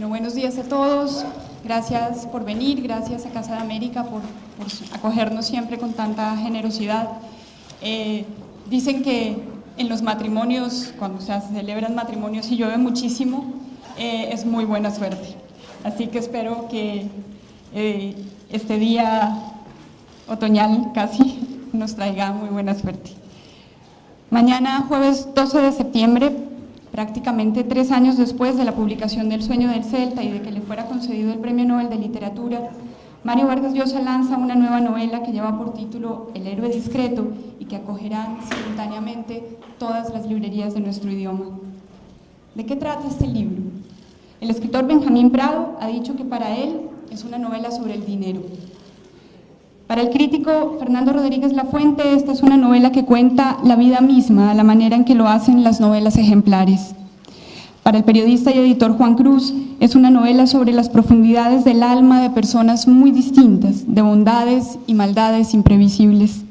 Bueno, buenos días a todos. Gracias por venir, gracias a Casa de América por acogernos siempre con tanta generosidad. Dicen que en los matrimonios, cuando se celebran matrimonios y llueve muchísimo, es muy buena suerte. Así que espero que este día otoñal casi nos traiga muy buena suerte. Mañana, jueves 12 de septiembre, prácticamente 3 años después de la publicación del Sueño del Celta y de que le fuera concedido el Premio Nobel de Literatura, Mario Vargas Llosa lanza una nueva novela que lleva por título El héroe discreto y que acogerán simultáneamente todas las librerías de nuestro idioma. ¿De qué trata este libro? El escritor Benjamín Prado ha dicho que para él es una novela sobre el dinero. Para el crítico Fernando Rodríguez Lafuente, esta es una novela que cuenta la vida misma a la manera en que lo hacen las novelas ejemplares. Para el periodista y editor Juan Cruz, es una novela sobre las profundidades del alma de personas muy distintas, de bondades y maldades imprevisibles.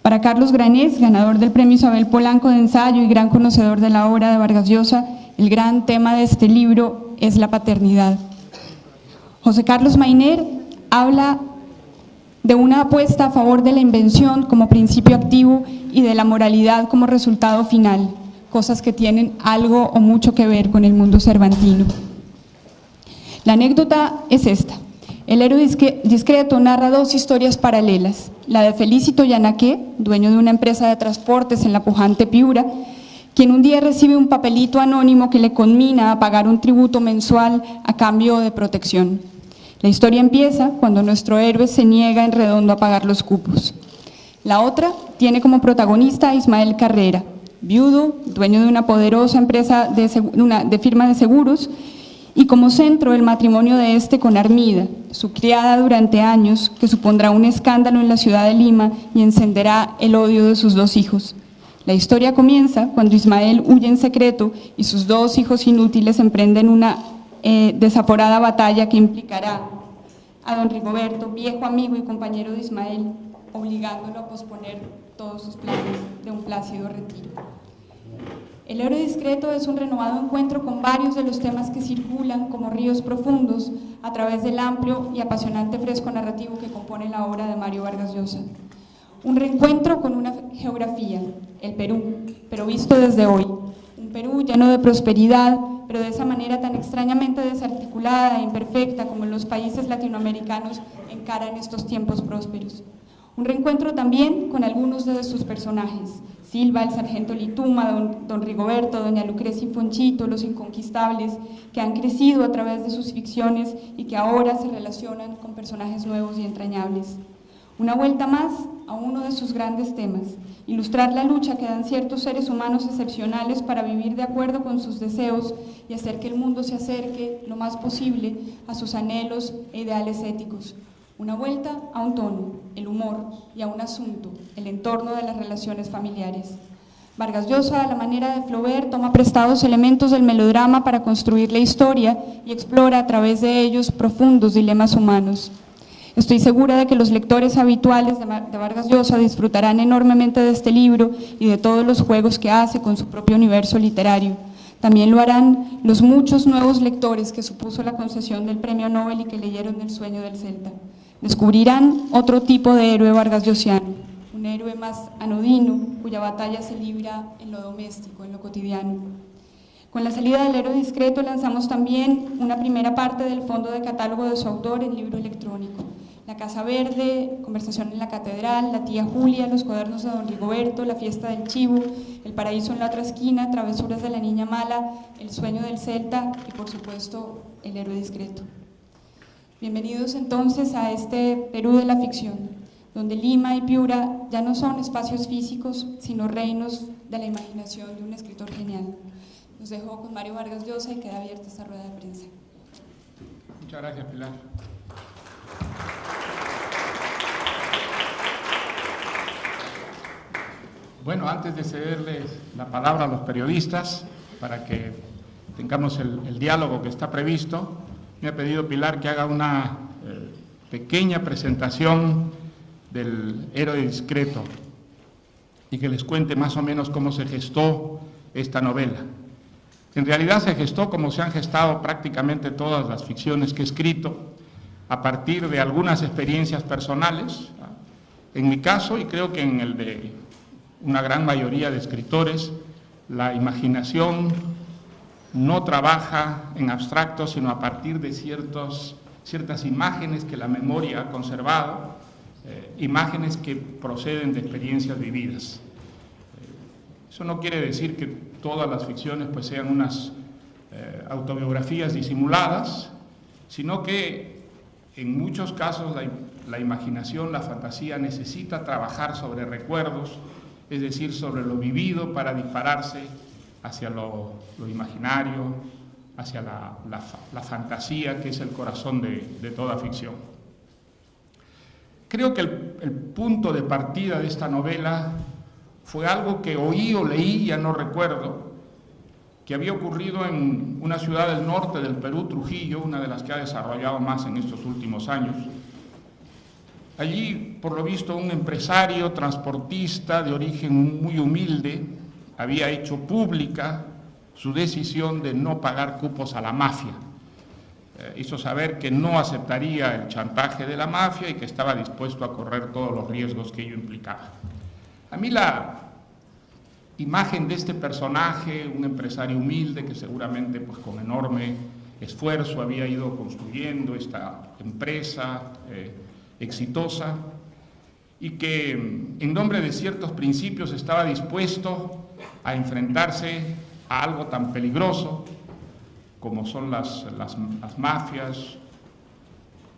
Para Carlos Granés, ganador del Premio Isabel Polanco de ensayo y gran conocedor de la obra de Vargas Llosa, el gran tema de este libro es la paternidad. José Carlos Mayner habla de una apuesta a favor de la invención como principio activo y de la moralidad como resultado final, cosas que tienen algo o mucho que ver con el mundo cervantino. La anécdota es esta. El héroe discreto narra 2 historias paralelas, la de Felicito Yanaqué, dueño de una empresa de transportes en la pujante Piura, quien un día recibe un papelito anónimo que le conmina a pagar un tributo mensual a cambio de protección. La historia empieza cuando nuestro héroe se niega en redondo a pagar los cupos. La otra tiene como protagonista a Ismael Carrera, viudo, dueño de una poderosa empresa de firma de seguros, y como centro el matrimonio de este con Armida, su criada durante años, que supondrá un escándalo en la ciudad de Lima y encenderá el odio de sus 2 hijos. La historia comienza cuando Ismael huye en secreto y sus 2 hijos inútiles emprenden una desaforada batalla que implicará a don Rigoberto, viejo amigo y compañero de Ismael, obligándolo a posponer todos sus planes de un plácido retiro. El héroe discreto es un renovado encuentro con varios de los temas que circulan como ríos profundos a través del amplio y apasionante fresco narrativo que compone la obra de Mario Vargas Llosa. Un reencuentro con una geografía, el Perú, pero visto desde hoy. Un Perú lleno de prosperidad, pero de esa manera tan extrañamente desarticulada e imperfecta como los países latinoamericanos encaran estos tiempos prósperos. Un reencuentro también con algunos de sus personajes, Silva, el sargento Lituma, don Rigoberto, doña Lucrecia y Fonchito, los inconquistables, que han crecido a través de sus ficciones y que ahora se relacionan con personajes nuevos y entrañables. Una vuelta más a uno de sus grandes temas, ilustrar la lucha que dan ciertos seres humanos excepcionales para vivir de acuerdo con sus deseos y hacer que el mundo se acerque lo más posible a sus anhelos e ideales éticos. Una vuelta a un tono, el humor, y a un asunto, el entorno de las relaciones familiares. Vargas Llosa, a la manera de Flaubert, toma prestados elementos del melodrama para construir la historia y explora a través de ellos profundos dilemas humanos. Estoy segura de que los lectores habituales de Vargas Llosa disfrutarán enormemente de este libro y de todos los juegos que hace con su propio universo literario. También lo harán los muchos nuevos lectores que supuso la concesión del Premio Nobel y que leyeron El Sueño del Celta. Descubrirán otro tipo de héroe vargasllosiano, un héroe más anodino, cuya batalla se libra en lo doméstico, en lo cotidiano. Con la salida del héroe discreto lanzamos también una primera parte del fondo de catálogo de su autor en libro electrónico. La Casa Verde, Conversación en la Catedral, La Tía Julia, Los Cuadernos de don Rigoberto, La Fiesta del Chivo, El Paraíso en la otra esquina, Travesuras de la Niña Mala, El Sueño del Celta y por supuesto El héroe discreto. Bienvenidos entonces a este Perú de la ficción, donde Lima y Piura ya no son espacios físicos, sino reinos de la imaginación de un escritor genial. Los dejo con Mario Vargas Llosa y queda abierta esta rueda de prensa. Muchas gracias, Pilar. Bueno, antes de cederles la palabra a los periodistas para que tengamos el diálogo que está previsto, me ha pedido Pilar que haga una pequeña presentación del héroe discreto y que les cuente más o menos cómo se gestó esta novela. En realidad se gestó como se han gestado prácticamente todas las ficciones que he escrito, a partir de algunas experiencias personales. En mi caso, y creo que en el de una gran mayoría de escritores, la imaginación no trabaja en abstracto, sino a partir de ciertas imágenes que la memoria ha conservado, imágenes que proceden de experiencias vividas. Eso no quiere decir que todas las ficciones pues sean unas autobiografías disimuladas, sino que en muchos casos la imaginación, la fantasía necesita trabajar sobre recuerdos, es decir, sobre lo vivido para dispararse hacia lo imaginario, hacia la fantasía, que es el corazón de toda ficción. Creo que el punto de partida de esta novela fue algo que oí o leí, ya no recuerdo, que había ocurrido en una ciudad del norte del Perú, Trujillo, una de las que ha desarrollado más en estos últimos años. Allí, por lo visto, un empresario transportista de origen muy humilde había hecho pública su decisión de no pagar cupos a la mafia. Hizo saber que no aceptaría el chantaje de la mafia y que estaba dispuesto a correr todos los riesgos que ello implicaba. A mí la imagen de este personaje, un empresario humilde que seguramente pues, con enorme esfuerzo había ido construyendo esta empresa exitosa y que en nombre de ciertos principios estaba dispuesto a enfrentarse a algo tan peligroso como son las mafias,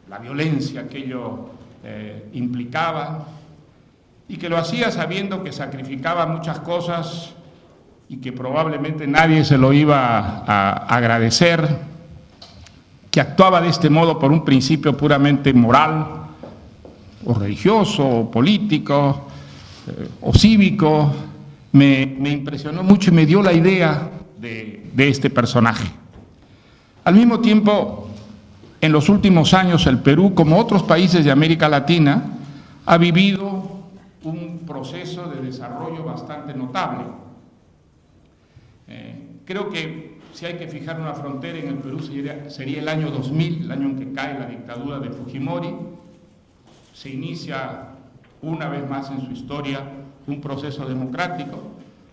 la violencia que ello implicaba, y que lo hacía sabiendo que sacrificaba muchas cosas y que probablemente nadie se lo iba a agradecer, que actuaba de este modo por un principio puramente moral, o religioso, o político, o cívico. Me impresionó mucho y me dio la idea de este personaje. Al mismo tiempo, en los últimos años el Perú, como otros países de América Latina, ha vivido un proceso de desarrollo bastante notable. Creo que si hay que fijar una frontera en el Perú sería el año 2000, el año en que cae la dictadura de Fujimori. Se inicia una vez más en su historia un proceso democrático,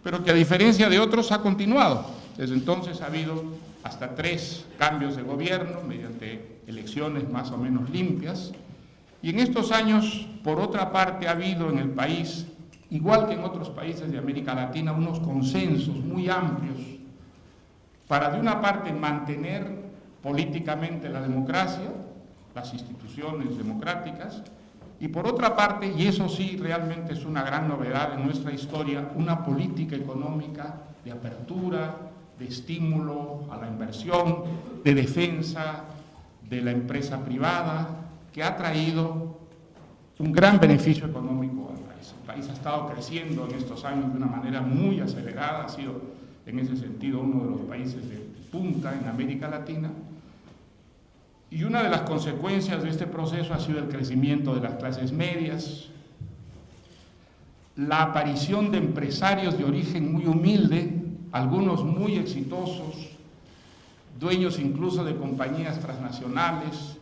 pero que a diferencia de otros ha continuado. Desde entonces ha habido hasta 3 cambios de gobierno mediante elecciones más o menos limpias. Y en estos años, por otra parte, ha habido en el país, igual que en otros países de América Latina, unos consensos muy amplios para, de una parte, mantener políticamente la democracia, las instituciones democráticas, y por otra parte, y eso sí realmente es una gran novedad en nuestra historia, una política económica de apertura, de estímulo a la inversión, de defensa de la empresa privada, que ha traído un gran beneficio económico al país. El país ha estado creciendo en estos años de una manera muy acelerada, ha sido en ese sentido uno de los países de punta en América Latina, y una de las consecuencias de este proceso ha sido el crecimiento de las clases medias, la aparición de empresarios de origen muy humilde, algunos muy exitosos, dueños incluso de compañías transnacionales.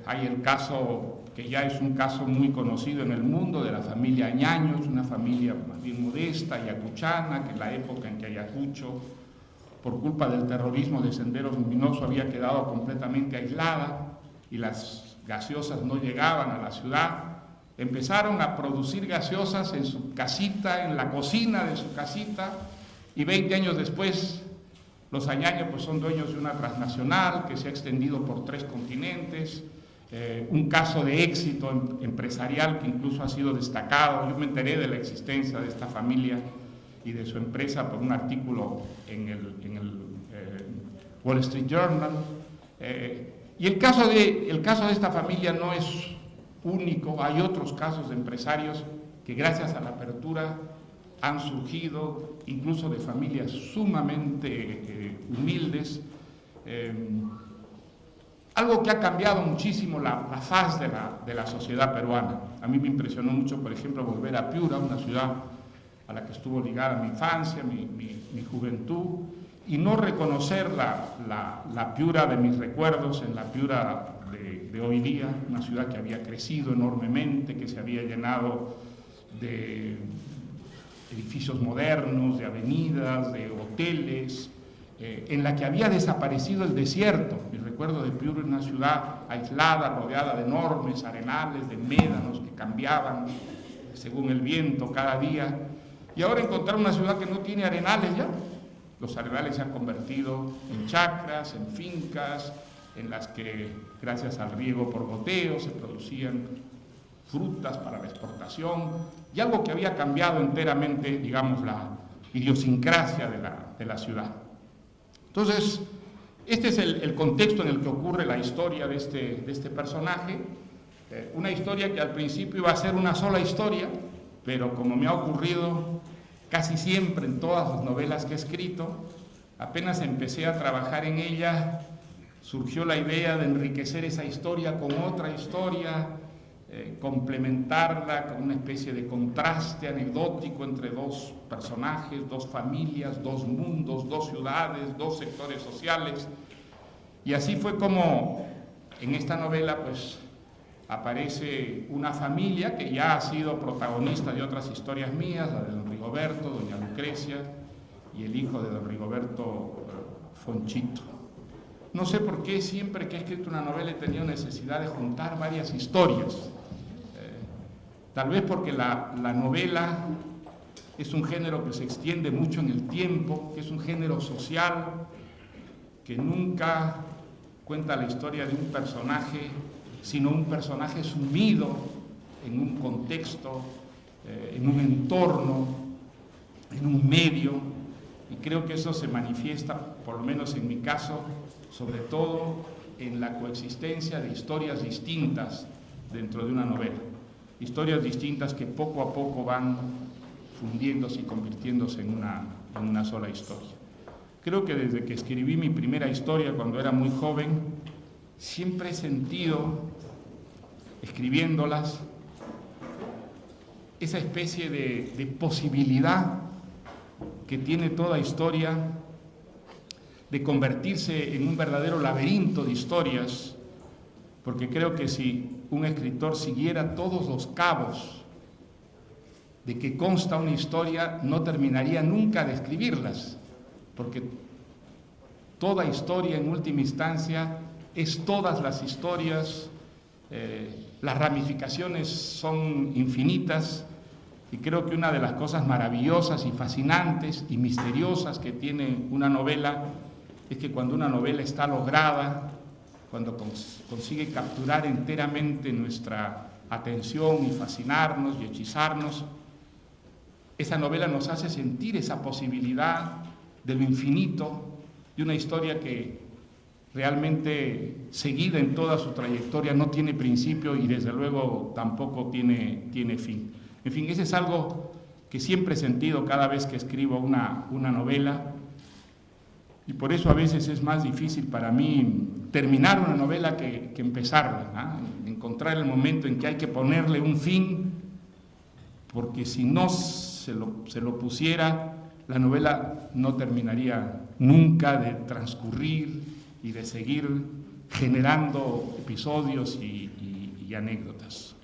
Hay el caso, que ya es un caso muy conocido en el mundo, de la familia Añaños, una familia más bien modesta, ayacuchana, que en la época en que Ayacucho, por culpa del terrorismo de Senderos Luminosos, había quedado completamente aislada y las gaseosas no llegaban a la ciudad, empezaron a producir gaseosas en su casita, en la cocina de su casita, y 20 años después los Añaños pues son dueños de una transnacional que se ha extendido por 3 continentes, un caso de éxito empresarial que incluso ha sido destacado. Yo me enteré de la existencia de esta familia y de su empresa por un artículo en el Wall Street Journal. Y el caso de esta familia no es único, hay otros casos de empresarios que gracias a la apertura han surgido, incluso de familias sumamente humildes, algo que ha cambiado muchísimo la faz de la sociedad peruana. A mí me impresionó mucho, por ejemplo, volver a Piura, una ciudad a la que estuvo ligada mi infancia, mi juventud, y no reconocer la Piura de mis recuerdos en la Piura de hoy día, una ciudad que había crecido enormemente, que se había llenado de edificios modernos, de avenidas, de hoteles, en la que había desaparecido el desierto. Mi recuerdo de Piura era una ciudad aislada, rodeada de enormes arenales, de médanos que cambiaban según el viento cada día. Y ahora encontrar una ciudad que no tiene arenales ya. Los arenales se han convertido en chacras, en fincas, en las que, gracias al riego por goteo, se producían frutas para la exportación, y algo que había cambiado enteramente, digamos, la idiosincrasia de la ciudad. Entonces, este es el contexto en el que ocurre la historia de este personaje, una historia que al principio iba a ser una sola historia, pero como me ha ocurrido casi siempre en todas las novelas que he escrito, apenas empecé a trabajar en ella, surgió la idea de enriquecer esa historia con otra historia, complementarla con una especie de contraste anecdótico entre dos personajes, dos familias, dos mundos, dos ciudades, dos sectores sociales. Y así fue como en esta novela pues aparece una familia que ya ha sido protagonista de otras historias mías, la de don Rigoberto, doña Lucrecia y el hijo de don Rigoberto, Fonchito. No sé por qué siempre que he escrito una novela he tenido necesidad de juntar varias historias. Tal vez porque la novela es un género que se extiende mucho en el tiempo, que es un género social, que nunca cuenta la historia de un personaje, sino un personaje sumido en un contexto, en un entorno, en un medio, y creo que eso se manifiesta, por lo menos en mi caso, sobre todo en la coexistencia de historias distintas dentro de una novela. Historias distintas que poco a poco van fundiéndose y convirtiéndose en una sola historia. Creo que desde que escribí mi primera historia cuando era muy joven, siempre he sentido, escribiéndolas, esa especie de posibilidad que tiene toda historia de convertirse en un verdadero laberinto de historias, porque creo que si un escritor siguiera todos los cabos de que consta una historia, no terminaría nunca de escribirlas, porque toda historia en última instancia es todas las historias, las ramificaciones son infinitas, y creo que una de las cosas maravillosas y fascinantes y misteriosas que tiene una novela es que cuando una novela está lograda, cuando consigue capturar enteramente nuestra atención y fascinarnos y hechizarnos, esa novela nos hace sentir esa posibilidad de lo infinito, de una historia que realmente seguida en toda su trayectoria no tiene principio y desde luego tampoco tiene fin. En fin, ese es algo que siempre he sentido cada vez que escribo una novela, y por eso a veces es más difícil para mí terminar una novela que empezarla, ¿no? Encontrar el momento en que hay que ponerle un fin, porque si no se lo pusiera, la novela no terminaría nunca de transcurrir y de seguir generando episodios y anécdotas.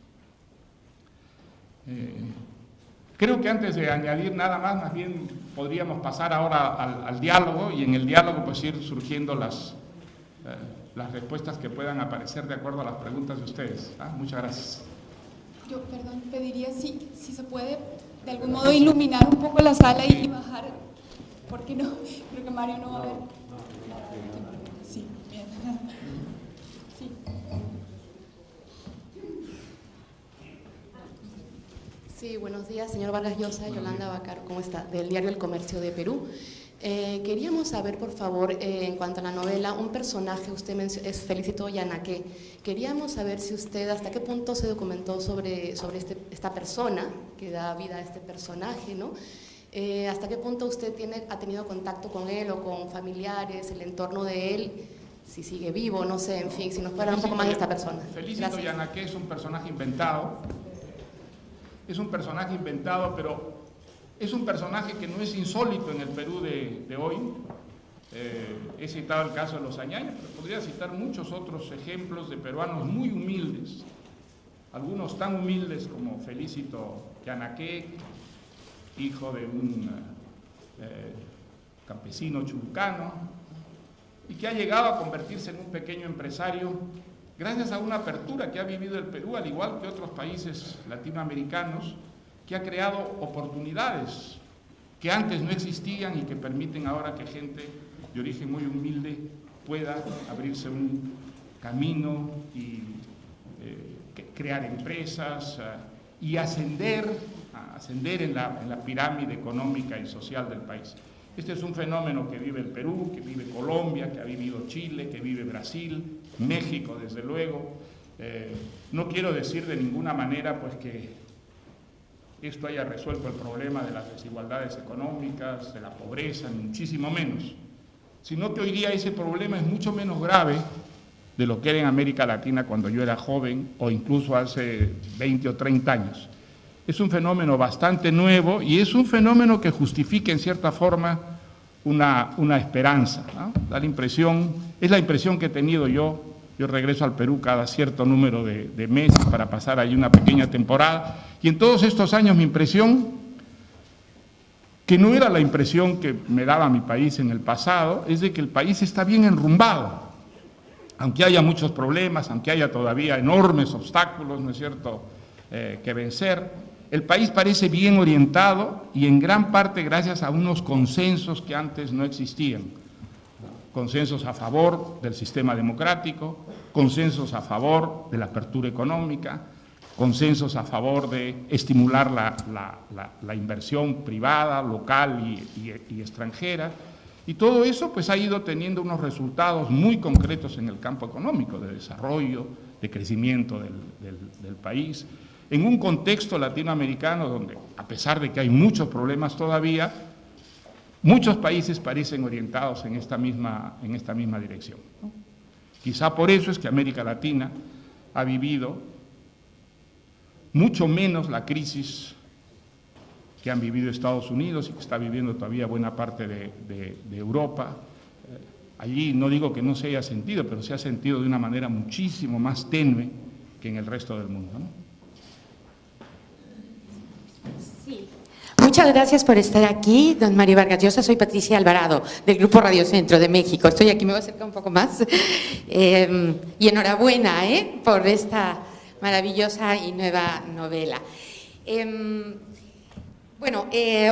Creo que antes de añadir nada más bien podríamos pasar ahora al diálogo, y en el diálogo pues ir surgiendo las respuestas que puedan aparecer de acuerdo a las preguntas de ustedes. Muchas gracias. Yo, perdón, pediría si se puede de algún modo iluminar un poco la sala y bajar, porque no, creo que Mario no va a ver. Sí, bien. Sí. Sí, buenos días, señor Vargas Llosa, Yolanda Bacaro, ¿cómo está? Del diario El Comercio de Perú. Queríamos saber, por favor, en cuanto a la novela, un personaje, usted es Felicito Yanaque. Queríamos saber si usted, hasta qué punto se documentó sobre esta persona que da vida a este personaje, ¿no? Hasta qué punto usted ha tenido contacto con él o con familiares, el entorno de él, si sigue vivo, no sé, en fin, si nos puede hablar un poco más de esta persona. Felicito Yanaque es un personaje inventado. Es un personaje inventado, pero es un personaje que no es insólito en el Perú de hoy. He citado el caso de los Añaños, pero podría citar muchos otros ejemplos de peruanos muy humildes, algunos tan humildes como Felicito Yanaque, hijo de un campesino chulucano, y que ha llegado a convertirse en un pequeño empresario gracias a una apertura que ha vivido el Perú, al igual que otros países latinoamericanos, que ha creado oportunidades que antes no existían y que permiten ahora que gente de origen muy humilde pueda abrirse un camino y crear empresas y ascender en la pirámide económica y social del país. Este es un fenómeno que vive el Perú, que vive Colombia, que ha vivido Chile, que vive Brasil, México, desde luego. No quiero decir de ninguna manera pues que esto haya resuelto el problema de las desigualdades económicas, de la pobreza, ni muchísimo menos, sino que hoy día ese problema es mucho menos grave de lo que era en América Latina cuando yo era joven o incluso hace 20 o 30 años. Es un fenómeno bastante nuevo y es un fenómeno que justifica en cierta forma una esperanza, ¿no? Da la impresión, es la impresión que he tenido yo regreso al Perú cada cierto número de meses para pasar allí una pequeña temporada, y en todos estos años mi impresión, que no era la impresión que me daba mi país en el pasado, es de que el país está bien enrumbado, aunque haya muchos problemas, aunque haya todavía enormes obstáculos, ¿no es cierto?, que vencer. El país parece bien orientado y en gran parte gracias a unos consensos que antes no existían. Consensos a favor del sistema democrático, consensos a favor de la apertura económica, consensos a favor de estimular la inversión privada, local y extranjera. Y todo eso pues ha ido teniendo unos resultados muy concretos en el campo económico, de desarrollo, de crecimiento del país, en un contexto latinoamericano donde, a pesar de que hay muchos problemas todavía, muchos países parecen orientados en esta misma dirección, ¿no? Quizá por eso es que América Latina ha vivido mucho menos la crisis que han vivido Estados Unidos y que está viviendo todavía buena parte de Europa. Allí no digo que no se haya sentido, pero se ha sentido de una manera muchísimo más tenue que en el resto del mundo, ¿no? Sí. Muchas gracias por estar aquí, don Mario Vargas Llosa. Soy Patricia Alvarado, del Grupo Radio Centro de México. Estoy aquí, me voy a acercar un poco más. Y enhorabuena por esta maravillosa y nueva novela. Bueno,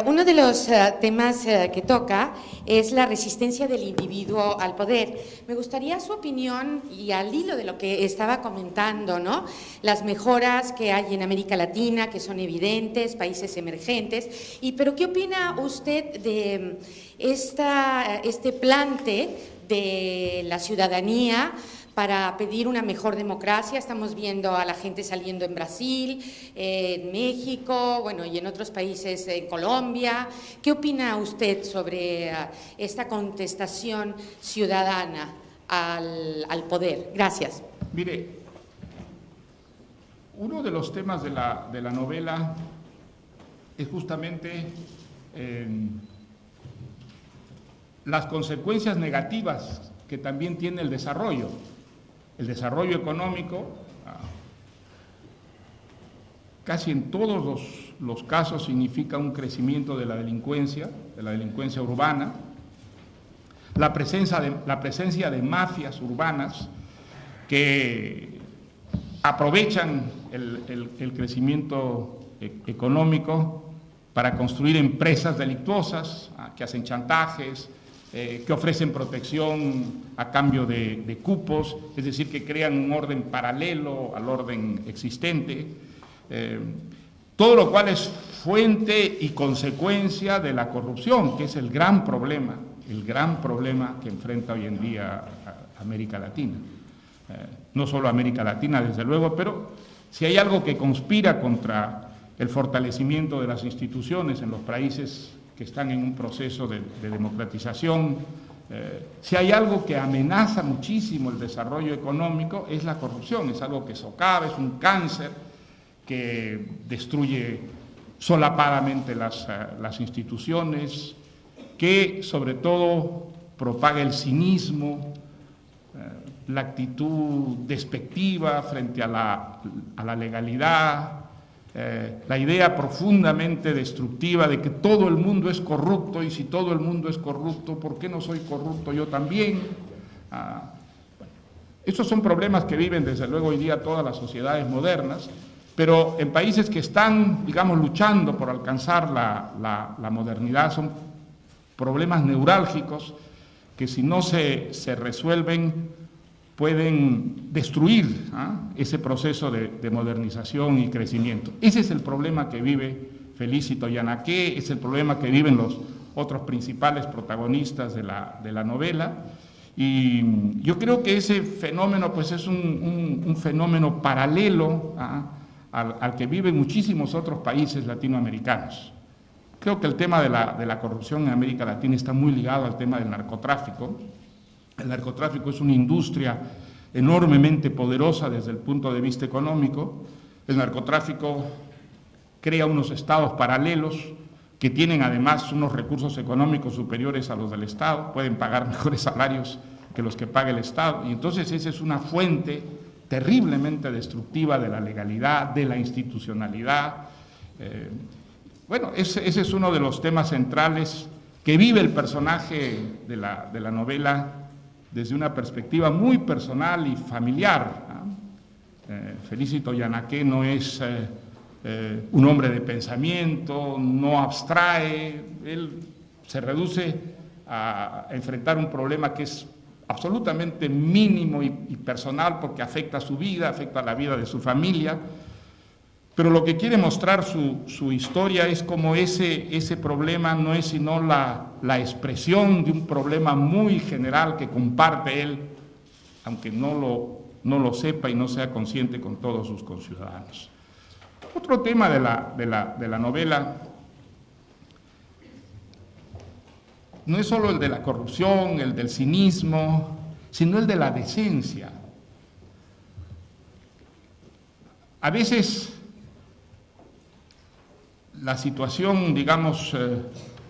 uno de los temas que toca es la resistencia del individuo al poder. Me gustaría su opinión, y al hilo de lo que estaba comentando, ¿no? Las mejoras que hay en América Latina, que son evidentes, países emergentes. Pero ¿qué opina usted de este plante de la ciudadanía para pedir una mejor democracia? Estamos viendo a la gente saliendo en Brasil, en México, bueno, y en otros países, en Colombia. ¿Qué opina usted sobre esta contestación ciudadana al poder? Gracias. Mire, uno de los temas de la novela es justamente las consecuencias negativas que también tiene el desarrollo. El desarrollo económico, casi en todos los casos, significa un crecimiento de la delincuencia urbana, la presencia de mafias urbanas que aprovechan el crecimiento económico para construir empresas delictuosas, que hacen chantajes, que ofrecen protección a cambio de cupos, es decir, que crean un orden paralelo al orden existente, todo lo cual es fuente y consecuencia de la corrupción, que es el gran problema que enfrenta hoy en día América Latina. No solo América Latina, desde luego, pero si hay algo que conspira contra el fortalecimiento de las instituciones en los países que están en un proceso de democratización, si hay algo que amenaza muchísimo el desarrollo económico, es la corrupción. Es algo que socava, es un cáncer que destruye solapadamente las instituciones, que sobre todo propaga el cinismo, la actitud despectiva frente a la legalidad, la idea profundamente destructiva de que todo el mundo es corrupto, y si todo el mundo es corrupto, ¿por qué no soy corrupto yo también? Estos son problemas que viven desde luego hoy día todas las sociedades modernas, pero en países que están, digamos, luchando por alcanzar la modernidad, son problemas neurálgicos que si no se resuelven pueden destruir ese proceso de modernización y crecimiento. Ese es el problema que vive Felicito Yanaqué, es el problema que viven los otros principales protagonistas de la novela, y yo creo que ese fenómeno pues es un fenómeno paralelo al que viven muchísimos otros países latinoamericanos. Creo que el tema de la corrupción en América Latina está muy ligado al tema del narcotráfico. El narcotráfico es una industria enormemente poderosa desde el punto de vista económico. El narcotráfico crea unos estados paralelos que tienen además unos recursos económicos superiores a los del Estado, pueden pagar mejores salarios que los que paga el Estado, y entonces esa es una fuente terriblemente destructiva de la legalidad, de la institucionalidad. Bueno, ese es uno de los temas centrales que vive el personaje de la novela desde una perspectiva muy personal y familiar. Felicito Yanaqué no es un hombre de pensamiento, no abstrae, él se reduce a enfrentar un problema que es absolutamente mínimo y personal porque afecta a su vida, afecta a la vida de su familia, pero lo que quiere mostrar su historia es como ese problema no es sino la expresión de un problema muy general que comparte él, aunque no lo sepa y no sea consciente con todos sus conciudadanos. Otro tema de la novela no es solo el de la corrupción, el del cinismo, sino el de la decencia. A veces la situación, digamos,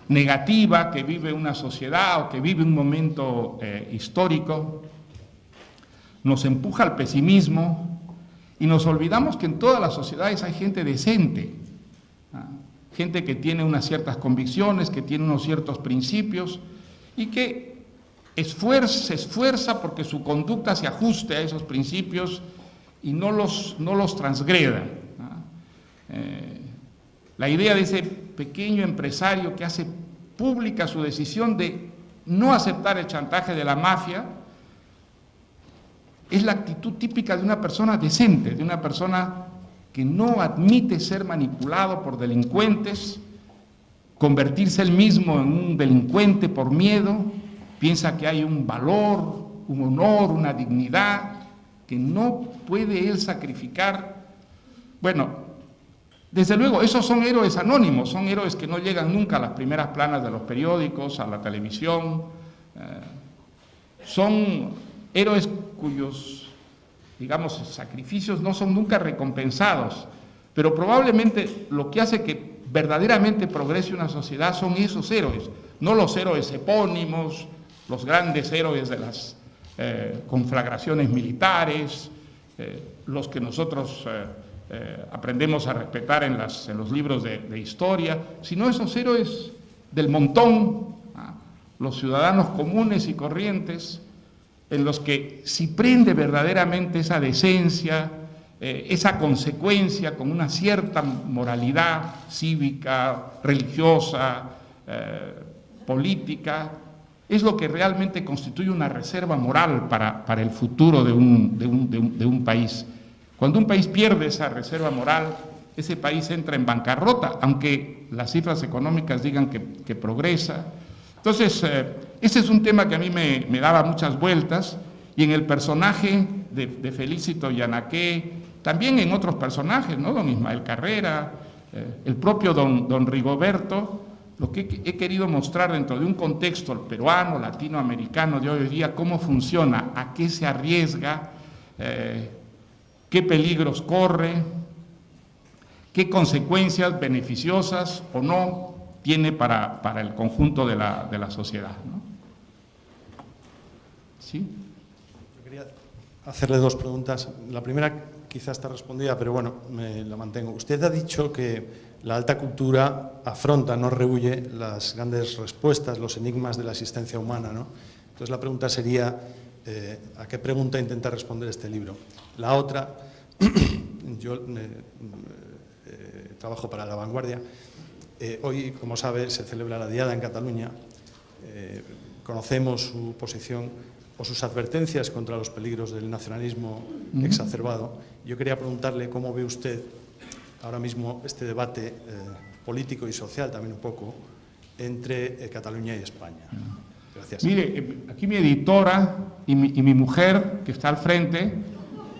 negativa que vive una sociedad o que vive un momento histórico nos empuja al pesimismo y nos olvidamos que en todas las sociedades hay gente decente, gente que tiene unas ciertas convicciones, que tiene unos ciertos principios y que se esfuerza porque su conducta se ajuste a esos principios y no los transgreda. La idea de ese pequeño empresario que hace pública su decisión de no aceptar el chantaje de la mafia es la actitud típica de una persona decente, de una persona que no admite ser manipulado por delincuentes, convertirse él mismo en un delincuente por miedo, piensa que hay un valor, un honor, una dignidad que no puede él sacrificar. Bueno, desde luego, esos son héroes anónimos, son héroes que no llegan nunca a las primeras planas de los periódicos, a la televisión, son héroes cuyos, digamos, sacrificios no son nunca recompensados, pero probablemente lo que hace que verdaderamente progrese una sociedad son esos héroes, no los héroes epónimos, los grandes héroes de las conflagraciones militares, los que nosotros aprendemos a respetar en los libros de historia, sino esos héroes del montón, los ciudadanos comunes y corrientes, en los que si prende verdaderamente esa decencia, esa consecuencia con una cierta moralidad cívica, religiosa, política, es lo que realmente constituye una reserva moral para el futuro de un país. Cuando un país pierde esa reserva moral, ese país entra en bancarrota, aunque las cifras económicas digan que progresa. Entonces, ese es un tema que a mí me daba muchas vueltas, y en el personaje de Felicito Yanaqué, también en otros personajes, ¿no? Don Ismael Carrera, el propio don Rigoberto, lo que he querido mostrar dentro de un contexto peruano, latinoamericano de hoy en día, cómo funciona, a qué se arriesga, qué peligros corre, qué consecuencias beneficiosas o no tiene para el conjunto de la sociedad, ¿no? ¿Sí? Yo quería hacerle dos preguntas. La primera quizás está respondida, pero bueno, me la mantengo. Usted ha dicho que la alta cultura afronta, no rehúye las grandes respuestas, los enigmas de la existencia humana, ¿no? Entonces la pregunta sería, ¿a qué pregunta intenta responder este libro? La otra, yo trabajo para La Vanguardia. Hoy, como sabe, se celebra la Diada en Cataluña. Conocemos su posición o sus advertencias contra los peligros del nacionalismo exacerbado. Yo quería preguntarle cómo ve usted ahora mismo este debate político y social también un poco entre Cataluña y España. Gracias. Mire, aquí mi editora y mi mujer, que está al frente,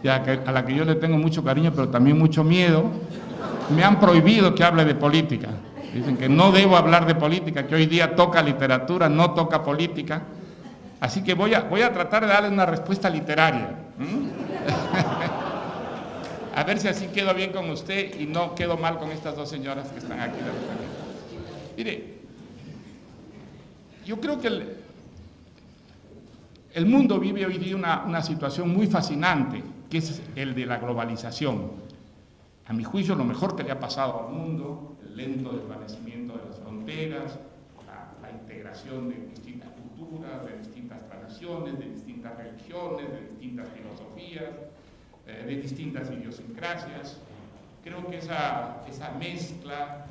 a la que yo le tengo mucho cariño, pero también mucho miedo, me han prohibido que hable de política. Dicen que no debo hablar de política, que hoy día toca literatura, no toca política. Así que voy a tratar de darle una respuesta literaria. A ver si así quedo bien con usted y no quedo mal con estas dos señoras que están aquí. Mire, yo creo que el mundo vive hoy día una situación muy fascinante, que es el de la globalización. A mi juicio, lo mejor que le ha pasado al mundo, el lento desvanecimiento de las fronteras, la integración de distintas culturas, de distintas tradiciones, de distintas religiones, de distintas filosofías, de distintas idiosincrasias. Creo que esa mezcla,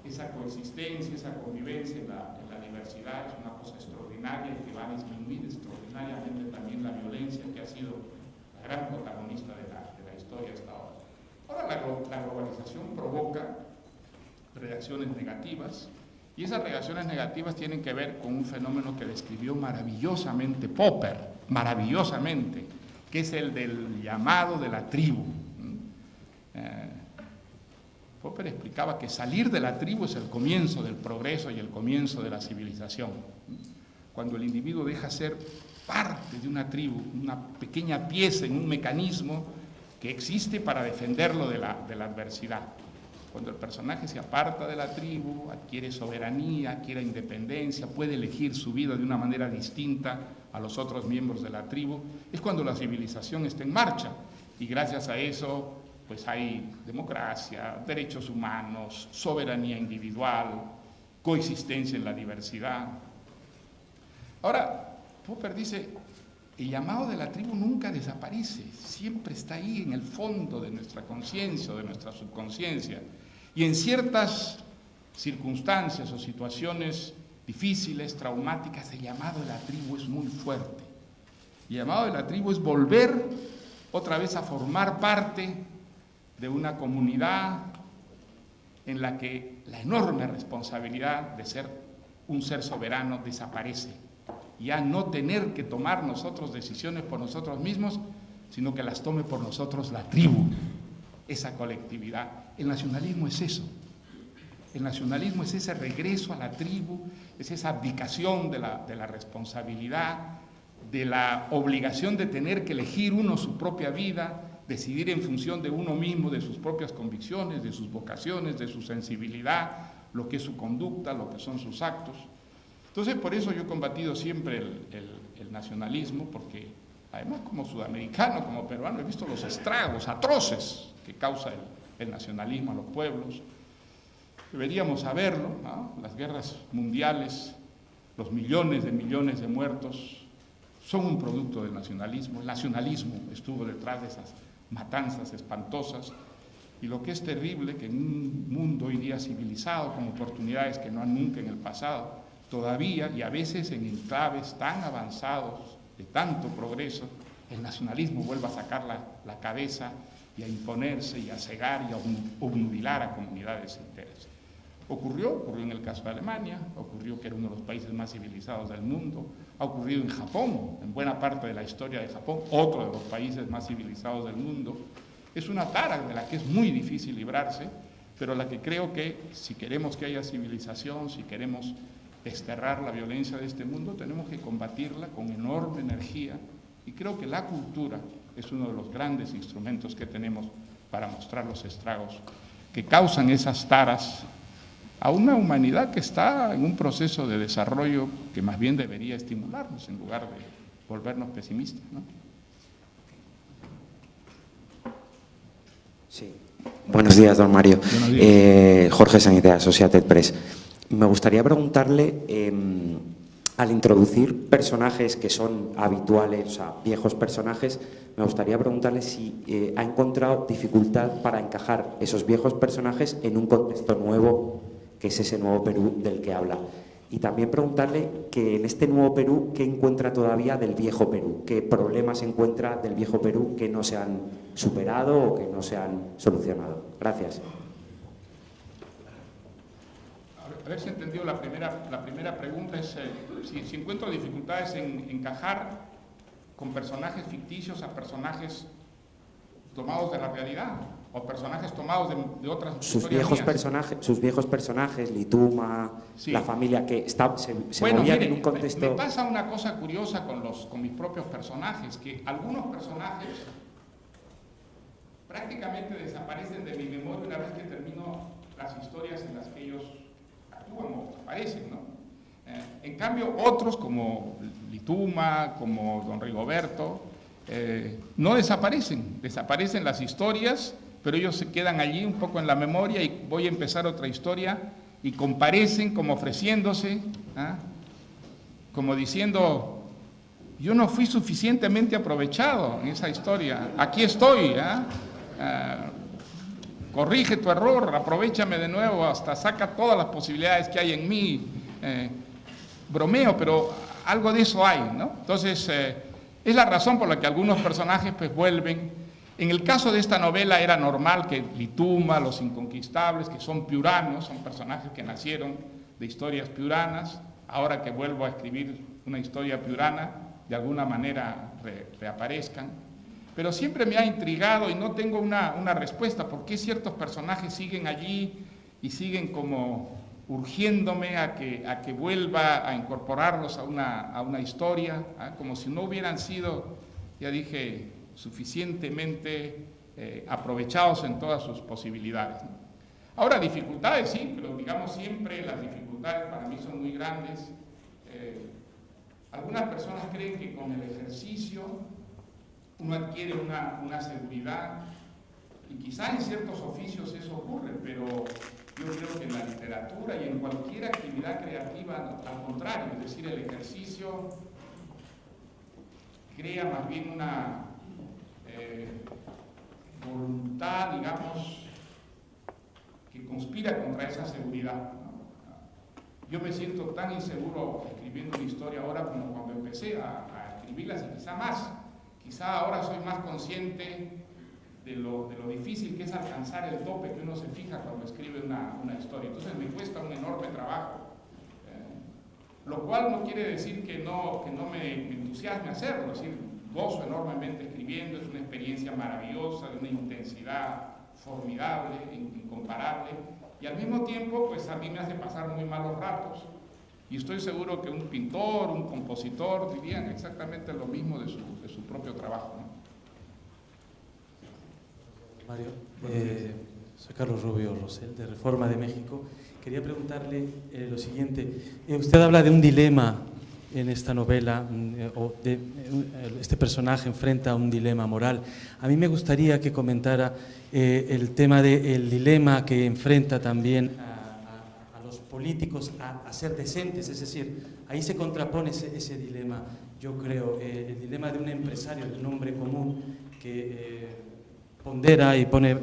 esa coexistencia, esa convivencia en la diversidad es una cosa extraordinaria y que va a disminuir extraordinariamente también la violencia, que ha sido la gran protagonista de la historia hasta ahora. Ahora la globalización provoca reacciones negativas, y esas reacciones negativas tienen que ver con un fenómeno que describió maravillosamente Popper, maravillosamente, que es el del llamado de la tribu. Popper explicaba que salir de la tribu es el comienzo del progreso y el comienzo de la civilización. Cuando el individuo deja ser parte de una tribu, una pequeña pieza en un mecanismo que existe para defenderlo de la adversidad. Cuando el personaje se aparta de la tribu, adquiere soberanía, adquiere independencia, puede elegir su vida de una manera distinta a los otros miembros de la tribu, es cuando la civilización está en marcha. Y gracias a eso, pues hay democracia, derechos humanos, soberanía individual, coexistencia en la diversidad. Ahora, Popper dice, el llamado de la tribu nunca desaparece, siempre está ahí en el fondo de nuestra conciencia, de nuestra subconsciencia. Y en ciertas circunstancias o situaciones difíciles, traumáticas, el llamado de la tribu es muy fuerte. El llamado de la tribu es volver otra vez a formar parte de una comunidad en la que la enorme responsabilidad de ser un ser soberano desaparece. Ya no tener que tomar nosotros decisiones por nosotros mismos, sino que las tome por nosotros la tribu, esa colectividad. El nacionalismo es eso. El nacionalismo es ese regreso a la tribu, es esa abdicación de la responsabilidad, de la obligación de tener que elegir uno su propia vida, decidir en función de uno mismo, de sus propias convicciones, de sus vocaciones, de su sensibilidad, lo que es su conducta, lo que son sus actos. Entonces, por eso yo he combatido siempre el nacionalismo, porque además como sudamericano, como peruano, he visto los estragos atroces que causa el nacionalismo a los pueblos. Deberíamos saberlo, ¿no? Las guerras mundiales, los millones de muertos, son un producto del nacionalismo. El nacionalismo estuvo detrás de esas matanzas espantosas, y lo que es terrible, que en un mundo hoy día civilizado, con oportunidades que no han nunca en el pasado, todavía, y a veces en enclaves tan avanzados, de tanto progreso, el nacionalismo vuelve a sacar la cabeza y a imponerse y a cegar y a obnubilar a comunidades enteras. Ocurrió en el caso de Alemania, ocurrió que era uno de los países más civilizados del mundo, ha ocurrido en Japón, en buena parte de la historia de Japón, otro de los países más civilizados del mundo. Es una tara de la que es muy difícil librarse, pero la que creo que si queremos que haya civilización, si queremos desterrar la violencia de este mundo, tenemos que combatirla con enorme energía, y creo que la cultura es uno de los grandes instrumentos que tenemos para mostrar los estragos que causan esas taras a una humanidad que está en un proceso de desarrollo que más bien debería estimularnos en lugar volvernos pesimistas, ¿no? Sí. Buenos días, don Mario. Buenos días. Jorge Sánchez de Associated Press. Me gustaría preguntarle, al introducir personajes que son habituales, o sea, viejos personajes, me gustaría preguntarle si ha encontrado dificultad para encajar esos viejos personajes en un contexto nuevo, que es ese nuevo Perú del que habla. Y también preguntarle que en este nuevo Perú, ¿qué encuentra todavía del viejo Perú? ¿Qué problemas encuentra del viejo Perú que no se han superado o que no se han solucionado? Gracias. A ver si he entendido la primera pregunta. Es si encuentro dificultades en encajar con personajes ficticios a personajes tomados de la realidad o personajes tomados de otras sus historias viejos personajes, Lituma, sí. La familia, que se bueno, movían mire, en un contexto... me pasa una cosa curiosa con mis propios personajes, que algunos personajes prácticamente desaparecen de mi memoria una vez que termino las historias en las que ellos actúan o aparecen, ¿no? En cambio, otros como Lituma, como don Rigoberto, no desaparecen las historias, pero ellos se quedan allí un poco en la memoria y voy a empezar otra historia y comparecen como ofreciéndose, como diciendo, yo no fui suficientemente aprovechado en esa historia, aquí estoy, corrige tu error, aprovéchame de nuevo, hasta saca todas las posibilidades que hay en mí, bromeo, pero algo de eso hay, ¿no? Entonces, es la razón por la que algunos personajes pues vuelven. En el caso de esta novela era normal que Lituma, Los Inconquistables, que son piuranos, son personajes que nacieron de historias piuranas, ahora que vuelvo a escribir una historia piurana, de alguna manera reaparezcan. Pero siempre me ha intrigado y no tengo una respuesta, ¿por qué ciertos personajes siguen allí y siguen como urgiéndome a que vuelva a incorporarlos a una historia, como si no hubieran sido, ya dije, suficientemente aprovechados en todas sus posibilidades, ¿no? Ahora, dificultades sí, pero digamos siempre las dificultades para mí son muy grandes. Algunas personas creen que con el ejercicio uno adquiere una seguridad, y quizá en ciertos oficios eso ocurre, pero yo creo que en la literatura y en cualquier actividad creativa, al contrario, es decir, el ejercicio crea más bien una voluntad, digamos, que conspira contra esa seguridad, ¿no? Yo me siento tan inseguro escribiendo una historia ahora como cuando empecé a escribirlas, y quizá más. Quizá ahora soy más consciente de lo difícil que es alcanzar el tope que uno se fija cuando escribe una historia. Entonces me cuesta un enorme trabajo, lo cual no quiere decir que no me entusiasme hacerlo, es decir, gozo enormemente escribiendo, es una experiencia maravillosa, de una intensidad formidable, incomparable, y al mismo tiempo pues a mí me hace pasar muy malos ratos, y estoy seguro que un pintor, un compositor dirían exactamente lo mismo de su propio trabajo, ¿no? Mario, soy Carlos Rubio Rosell, de Reforma de México. Quería preguntarle lo siguiente. Usted habla de un dilema en esta novela, este personaje enfrenta un dilema moral. A mí me gustaría que comentara el tema del dilema que enfrenta también a los políticos a ser decentes, es decir, ahí se contrapone ese dilema, yo creo, el dilema de un empresario, de un hombre común que pondera y pone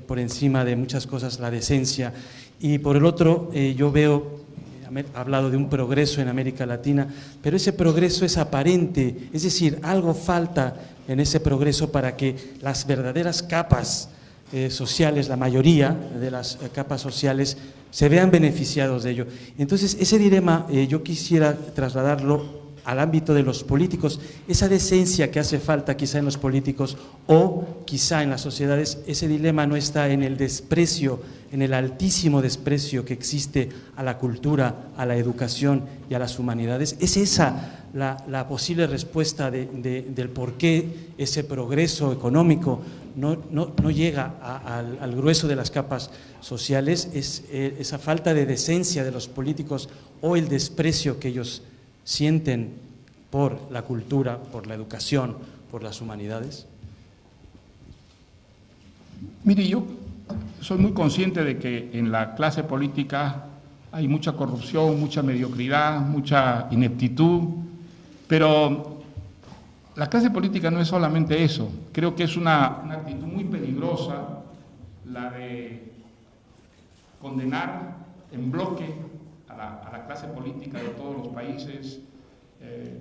por encima de muchas cosas la decencia, y por el otro yo veo, ha hablado de un progreso en América Latina, pero ese progreso es aparente, es decir, algo falta en ese progreso para que las verdaderas capas sociales, la mayoría de las capas sociales, se vean beneficiados de ello. Entonces, ese dilema yo quisiera trasladarlo al ámbito de los políticos, esa decencia que hace falta quizá en los políticos o quizá en las sociedades. Ese dilema no está en el desprecio, en el altísimo desprecio que existe a la cultura, a la educación y a las humanidades. ¿Es esa la posible respuesta del por qué ese progreso económico no llega al grueso de las capas sociales? ¿Es esa falta de decencia de los políticos o el desprecio que ellos sienten por la cultura, por la educación, por las humanidades? Mire, yo soy muy consciente de que en la clase política hay mucha corrupción, mucha mediocridad, mucha ineptitud, pero la clase política no es solamente eso. Creo que es una actitud muy peligrosa la de condenar en bloque a la clase política de todos los países,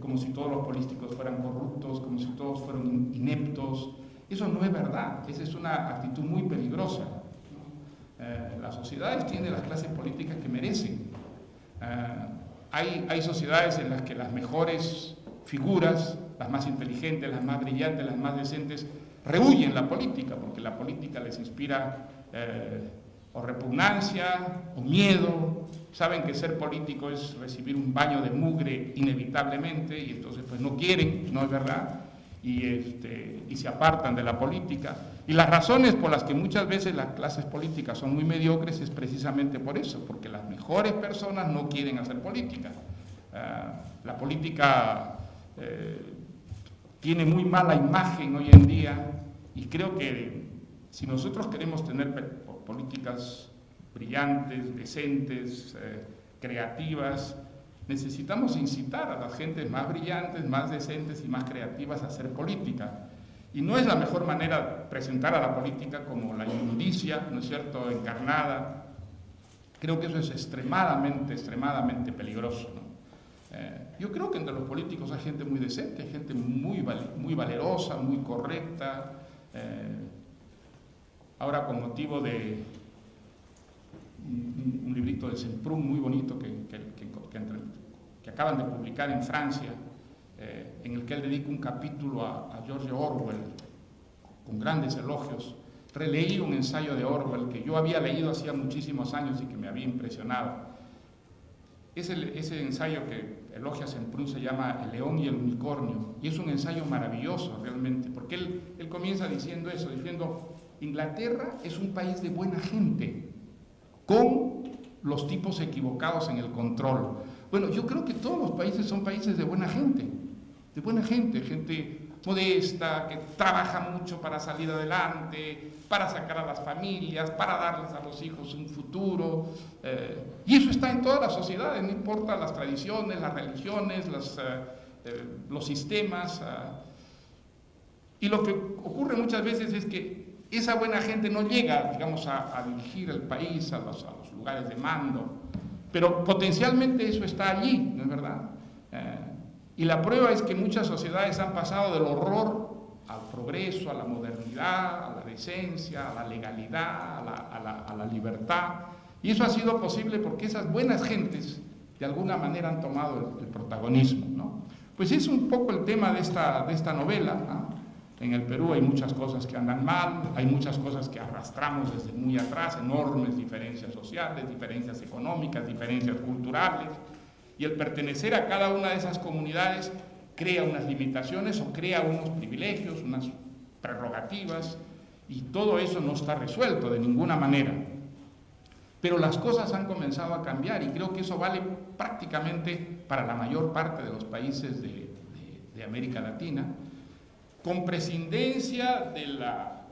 como si todos los políticos fueran corruptos, como si todos fueran ineptos. Eso no es verdad, esa es una actitud muy peligrosa. Las sociedades tienen las clases políticas que merecen. Hay sociedades en las que las mejores figuras, las más inteligentes, las más brillantes, las más decentes, rehuyen la política, porque la política les inspira o repugnancia o miedo. Saben que ser político es recibir un baño de mugre inevitablemente y entonces pues no quieren, no es verdad, y se apartan de la política. Y las razones por las que muchas veces las clases políticas son muy mediocres es precisamente por eso, porque las mejores personas no quieren hacer política. La política tiene muy mala imagen hoy en día y creo que si nosotros queremos tener políticas brillantes, decentes, creativas, necesitamos incitar a las gentes más brillantes, más decentes y más creativas a hacer política. Y no es la mejor manera presentar a la política como la inmundicia, ¿no es cierto?, encarnada. Creo que eso es extremadamente peligroso, ¿no? Yo creo que entre los políticos hay gente muy decente, hay gente muy valerosa, muy correcta. Ahora, con motivo de un librito de Semprún muy bonito que acaban de publicar en Francia, en el que él dedica un capítulo a George Orwell, con grandes elogios. Releí un ensayo de Orwell que yo había leído hacía muchísimos años y que me había impresionado. Ese ensayo que elogia Semprún se llama El león y el unicornio, y es un ensayo maravilloso realmente, porque él comienza diciendo eso, diciendo: Inglaterra es un país de buena gente, con los tipos equivocados en el control. Bueno, yo creo que todos los países son países de buena gente, gente modesta, que trabaja mucho para salir adelante, para sacar a las familias, para darles a los hijos un futuro, y eso está en todas las sociedades, no importa las tradiciones, las religiones, los sistemas, y lo que ocurre muchas veces es que esa buena gente no llega, digamos, a dirigir el país, a los lugares de mando, pero potencialmente eso está allí, ¿no es verdad? Y la prueba es que muchas sociedades han pasado del horror al progreso, a la modernidad, a la decencia, a la legalidad, a la libertad, y eso ha sido posible porque esas buenas gentes de alguna manera han tomado el protagonismo, ¿no? Pues es un poco el tema de esta novela, ¿no? En el Perú hay muchas cosas que andan mal, hay muchas cosas que arrastramos desde muy atrás, enormes diferencias sociales, diferencias económicas, diferencias culturales, y el pertenecer a cada una de esas comunidades crea unas limitaciones o crea unos privilegios, unas prerrogativas, y todo eso no está resuelto de ninguna manera. Pero las cosas han comenzado a cambiar y creo que eso vale prácticamente para la mayor parte de los países de América Latina, con prescindencia de la,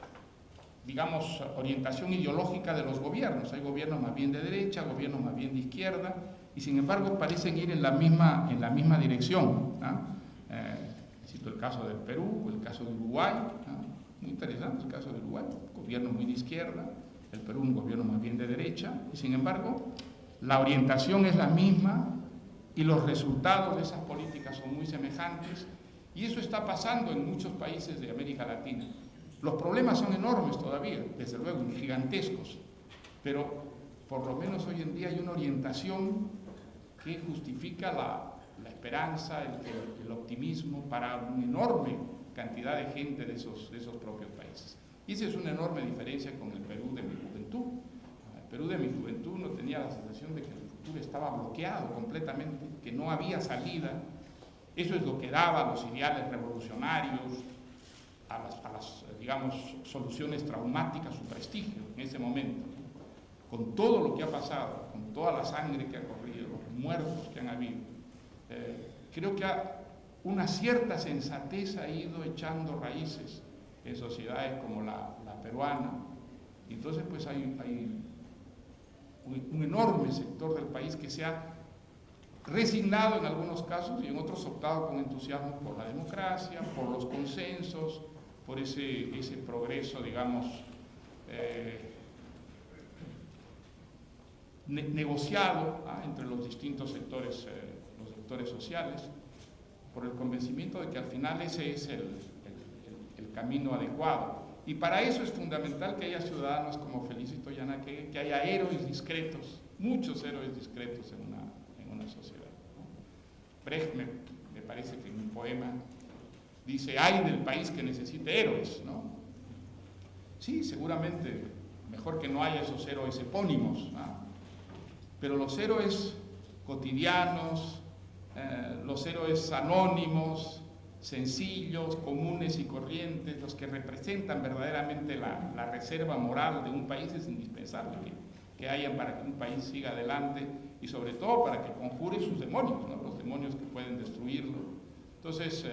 digamos, orientación ideológica de los gobiernos. Hay gobiernos más bien de derecha, gobiernos más bien de izquierda, y sin embargo parecen ir en la misma dirección, ¿no? Cito el caso del Perú, el caso de Uruguay, ¿no? Muy interesante el caso de Uruguay, gobierno muy de izquierda, el Perú un gobierno más bien de derecha, y sin embargo la orientación es la misma y los resultados de esas políticas son muy semejantes, y eso está pasando en muchos países de América Latina. Los problemas son enormes todavía, desde luego, gigantescos, pero por lo menos hoy en día hay una orientación que justifica la esperanza, el optimismo para una enorme cantidad de gente de esos propios países. Y esa es una enorme diferencia con el Perú de mi juventud. El Perú de mi juventud no tenía la sensación de que el futuro estaba bloqueado completamente, que no había salida. Eso es lo que daba a los ideales revolucionarios, a las digamos, soluciones traumáticas, su prestigio en ese momento. Con todo lo que ha pasado, con toda la sangre que ha corrido, los muertos que han habido, creo que una cierta sensatez ha ido echando raíces en sociedades como la peruana. Entonces, pues hay un enorme sector del país que se ha resignado en algunos casos y en otros optado con entusiasmo por la democracia, por los consensos, por ese progreso, digamos, negociado entre los distintos sectores sociales, por el convencimiento de que al final ese es el camino adecuado. Y para eso es fundamental que haya ciudadanos como Felicito Yanaque, que haya héroes discretos, muchos héroes discretos en una sociedad, ¿no? Brecht me parece que en un poema dice: "Ay del país que necesite héroes", ¿no? Sí, seguramente mejor que no haya esos héroes epónimos, ¿no? Pero los héroes cotidianos, los héroes anónimos, sencillos, comunes y corrientes, los que representan verdaderamente la reserva moral de un país, es indispensable que hayan para que un país siga adelante y sobre todo para que conjure sus demonios, ¿no? Los demonios que pueden destruirlo. Entonces,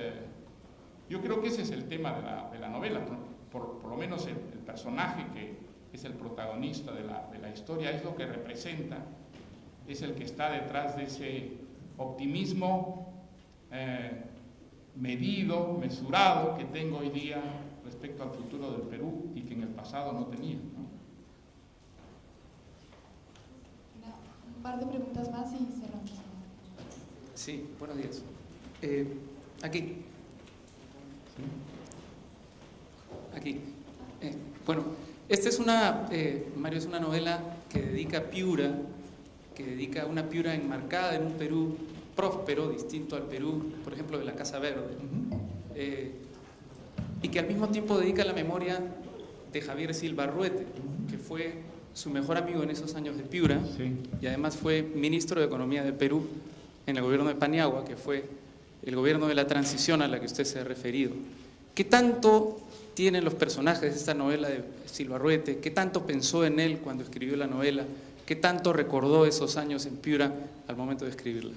yo creo que ese es el tema de la novela, ¿no? Por lo menos el personaje que es el protagonista de la historia es lo que representa, es el que está detrás de ese optimismo medido, mesurado que tengo hoy día respecto al futuro del Perú y que en el pasado no tenía, ¿no? Un par de preguntas más y cerramos. Sí, buenos días. Aquí. Aquí. Bueno, esta es Mario, es una novela que dedica a Piura, que dedica a una Piura enmarcada en un Perú próspero, distinto al Perú, por ejemplo, de la Casa Verde, y que al mismo tiempo dedica la memoria de Javier Silva Arruete, que fue su mejor amigo en esos años de Piura, sí, y además fue ministro de Economía de Perú en el gobierno de Paniagua, que fue el gobierno de la transición a la que usted se ha referido. ¿Qué tanto tienen los personajes de esta novela de Silva Arruete? ¿Qué tanto pensó en él cuando escribió la novela? ¿Qué tanto recordó esos años en Piura al momento de escribirla?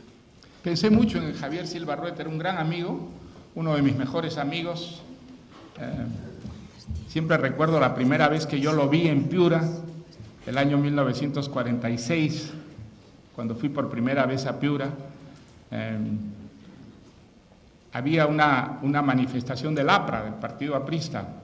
Pensé mucho en Javier Silva Arruete, era un gran amigo, uno de mis mejores amigos. Siempre recuerdo la primera vez que yo lo vi en Piura, el año 1946, cuando fui por primera vez a Piura. Había una manifestación del APRA, del Partido Aprista,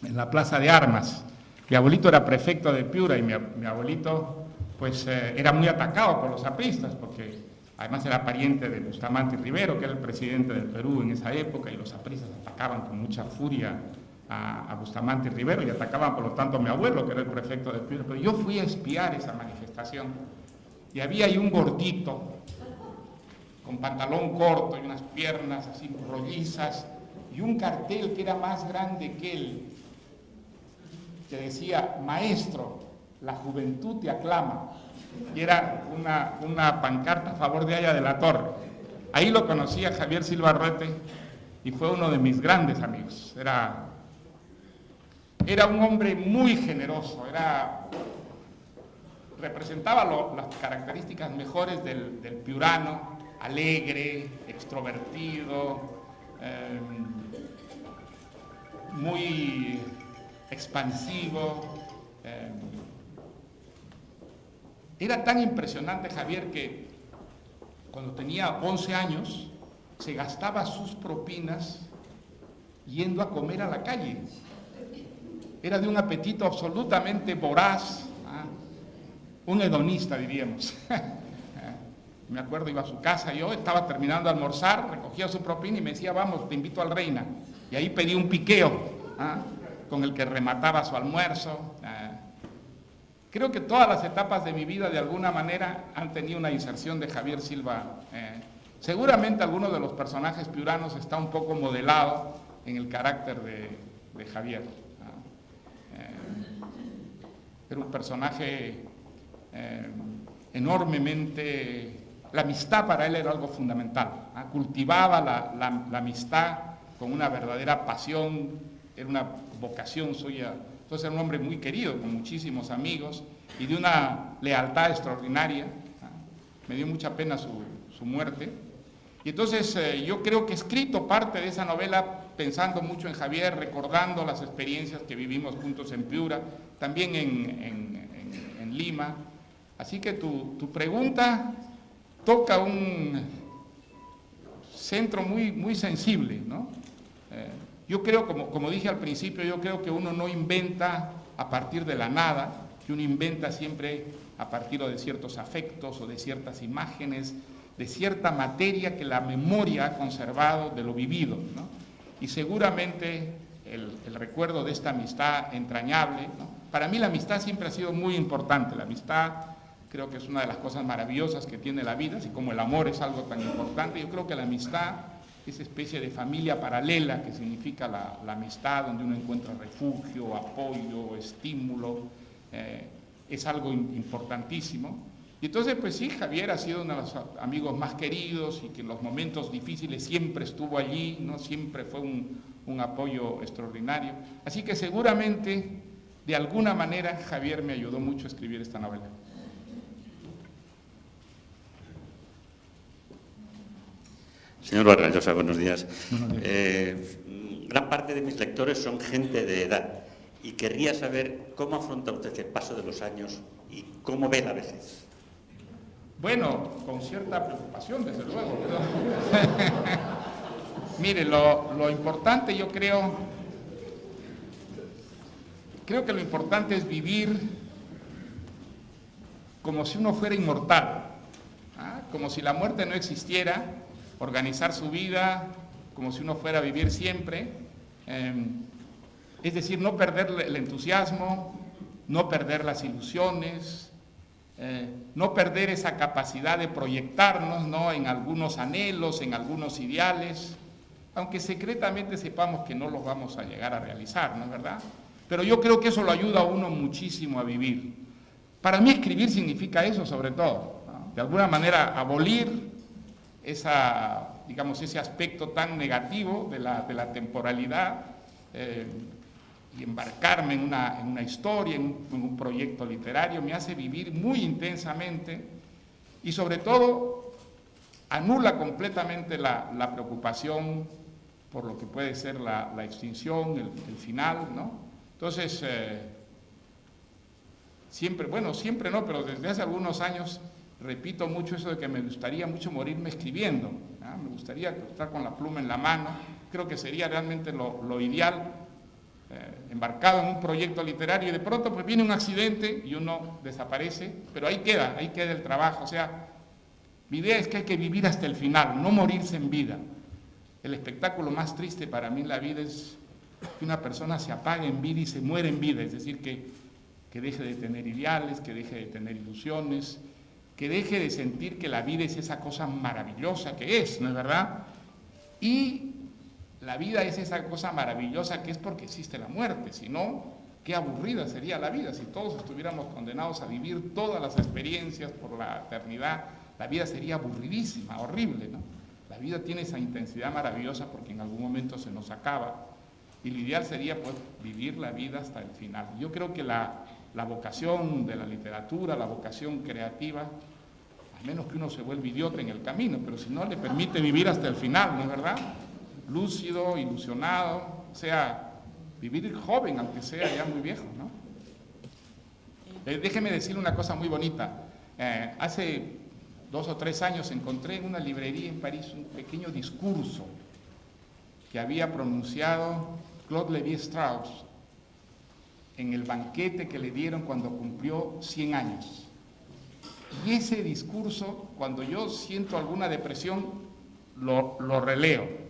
en la Plaza de Armas. Mi abuelito era prefecto de Piura y mi abuelito pues era muy atacado por los apristas, porque además era pariente de Bustamante Rivero, que era el presidente del Perú en esa época, y los apristas atacaban con mucha furia a Bustamante Rivero y atacaban por lo tanto a mi abuelo, que era el prefecto de Piura. Pero yo fui a espiar esa manifestación y había ahí un gordito con pantalón corto y unas piernas así rollizas y un cartel que era más grande que él, que decía: "Maestro, la juventud te aclama", y era una pancarta a favor de Haya de la Torre. Ahí lo conocí a Javier Silva Arruete y fue uno de mis grandes amigos. Era un hombre muy generoso, representaba las características mejores del piurano: alegre, extrovertido, muy expansivo. Era tan impresionante Javier que cuando tenía 11 años se gastaba sus propinas yendo a comer a la calle. Era de un apetito absolutamente voraz, un hedonista, diríamos. Me acuerdo, iba a su casa, yo estaba terminando de almorzar, recogía su propina y me decía: "Vamos, te invito al Reina". Y ahí pedí un piqueo con el que remataba su almuerzo. Creo que todas las etapas de mi vida de alguna manera han tenido una inserción de Javier Silva. Seguramente alguno de los personajes piuranos está un poco modelado en el carácter de Javier. Era un personaje enormemente... La amistad para él era algo fundamental. Cultivaba la amistad con una verdadera pasión, era una vocación suya. Entonces era un hombre muy querido, con muchísimos amigos y de una lealtad extraordinaria. Me dio mucha pena su muerte. Y entonces yo creo que he escrito parte de esa novela pensando mucho en Javier, recordando las experiencias que vivimos juntos en Piura, también en Lima. Así que tu pregunta toca un centro muy sensible, ¿no? Yo creo, como dije al principio, yo creo que uno no inventa a partir de la nada, que uno inventa siempre a partir de ciertos afectos o de ciertas imágenes, de cierta materia que la memoria ha conservado de lo vivido, ¿no? Y seguramente el recuerdo de esta amistad entrañable, ¿no? Para mí la amistad siempre ha sido muy importante. La amistad creo que es una de las cosas maravillosas que tiene la vida, así como el amor es algo tan importante. Yo creo que la amistad, esa especie de familia paralela que significa la amistad, donde uno encuentra refugio, apoyo, estímulo, es algo importantísimo. Y entonces, pues sí, Javier ha sido uno de los amigos más queridos y que en los momentos difíciles siempre estuvo allí, ¿no? Siempre fue un apoyo extraordinario. Así que seguramente, de alguna manera, Javier me ayudó mucho a escribir esta novela. Señor Vargas Llosa, buenos días. Gran parte de mis lectores son gente de edad y querría saber cómo afronta usted el paso de los años y cómo ve la vejez. Bueno, con cierta preocupación, desde luego. Mire, lo importante, yo creo que lo importante es vivir como si uno fuera inmortal, ¿ah? Como si la muerte no existiera, organizar su vida como si uno fuera a vivir siempre, es decir, no perder el entusiasmo, no perder las ilusiones, no perder esa capacidad de proyectarnos, ¿no?, en algunos anhelos, en algunos ideales, aunque secretamente sepamos que no los vamos a llegar a realizar, ¿no es verdad? Pero yo creo que eso lo ayuda a uno muchísimo a vivir. Para mí escribir significa eso sobre todo, ¿no? De alguna manera abolir ese aspecto tan negativo de la temporalidad, y embarcarme en una historia, en un proyecto literario, me hace vivir muy intensamente y sobre todo anula completamente la preocupación por lo que puede ser la extinción, el final, ¿no? Entonces, siempre no, pero desde hace algunos años repito mucho eso de que me gustaría mucho morirme escribiendo, ¿no? Me gustaría estar con la pluma en la mano, creo que sería realmente lo ideal, embarcado en un proyecto literario y de pronto pues viene un accidente y uno desaparece, pero ahí queda el trabajo. O sea, mi idea es que hay que vivir hasta el final, no morirse en vida. El espectáculo más triste para mí en la vida es que una persona se apague en vida y se muere en vida, es decir, que deje de tener ideales, que deje de tener ilusiones, que deje de sentir que la vida es esa cosa maravillosa que es, ¿no es verdad? Y la vida es esa cosa maravillosa que es porque existe la muerte, si no, qué aburrida sería la vida. Si todos estuviéramos condenados a vivir todas las experiencias por la eternidad, la vida sería aburridísima, horrible, ¿no? La vida tiene esa intensidad maravillosa porque en algún momento se nos acaba y lo ideal sería pues vivir la vida hasta el final. Yo creo que la vocación de la literatura, la vocación creativa, a menos que uno se vuelva idiota en el camino, pero si no le permite vivir hasta el final, ¿no es verdad? Lúcido, ilusionado, o sea, vivir joven, aunque sea ya muy viejo, ¿no? Déjeme decirle una cosa muy bonita. Hace 2 o 3 años encontré en una librería en París un pequeño discurso que había pronunciado Claude Lévi-Strauss en el banquete que le dieron cuando cumplió 100 años. Y ese discurso, cuando yo siento alguna depresión, lo releo.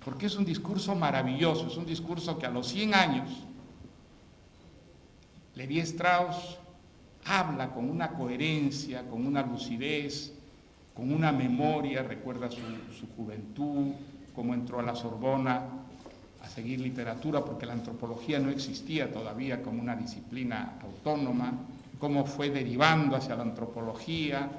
Porque es un discurso maravilloso, es un discurso que a los 100 años Lévi-Strauss habla con una coherencia, con una lucidez, con una memoria, recuerda su juventud, cómo entró a la Sorbona a seguir literatura, porque la antropología no existía todavía como una disciplina autónoma, cómo fue derivando hacia la antropología.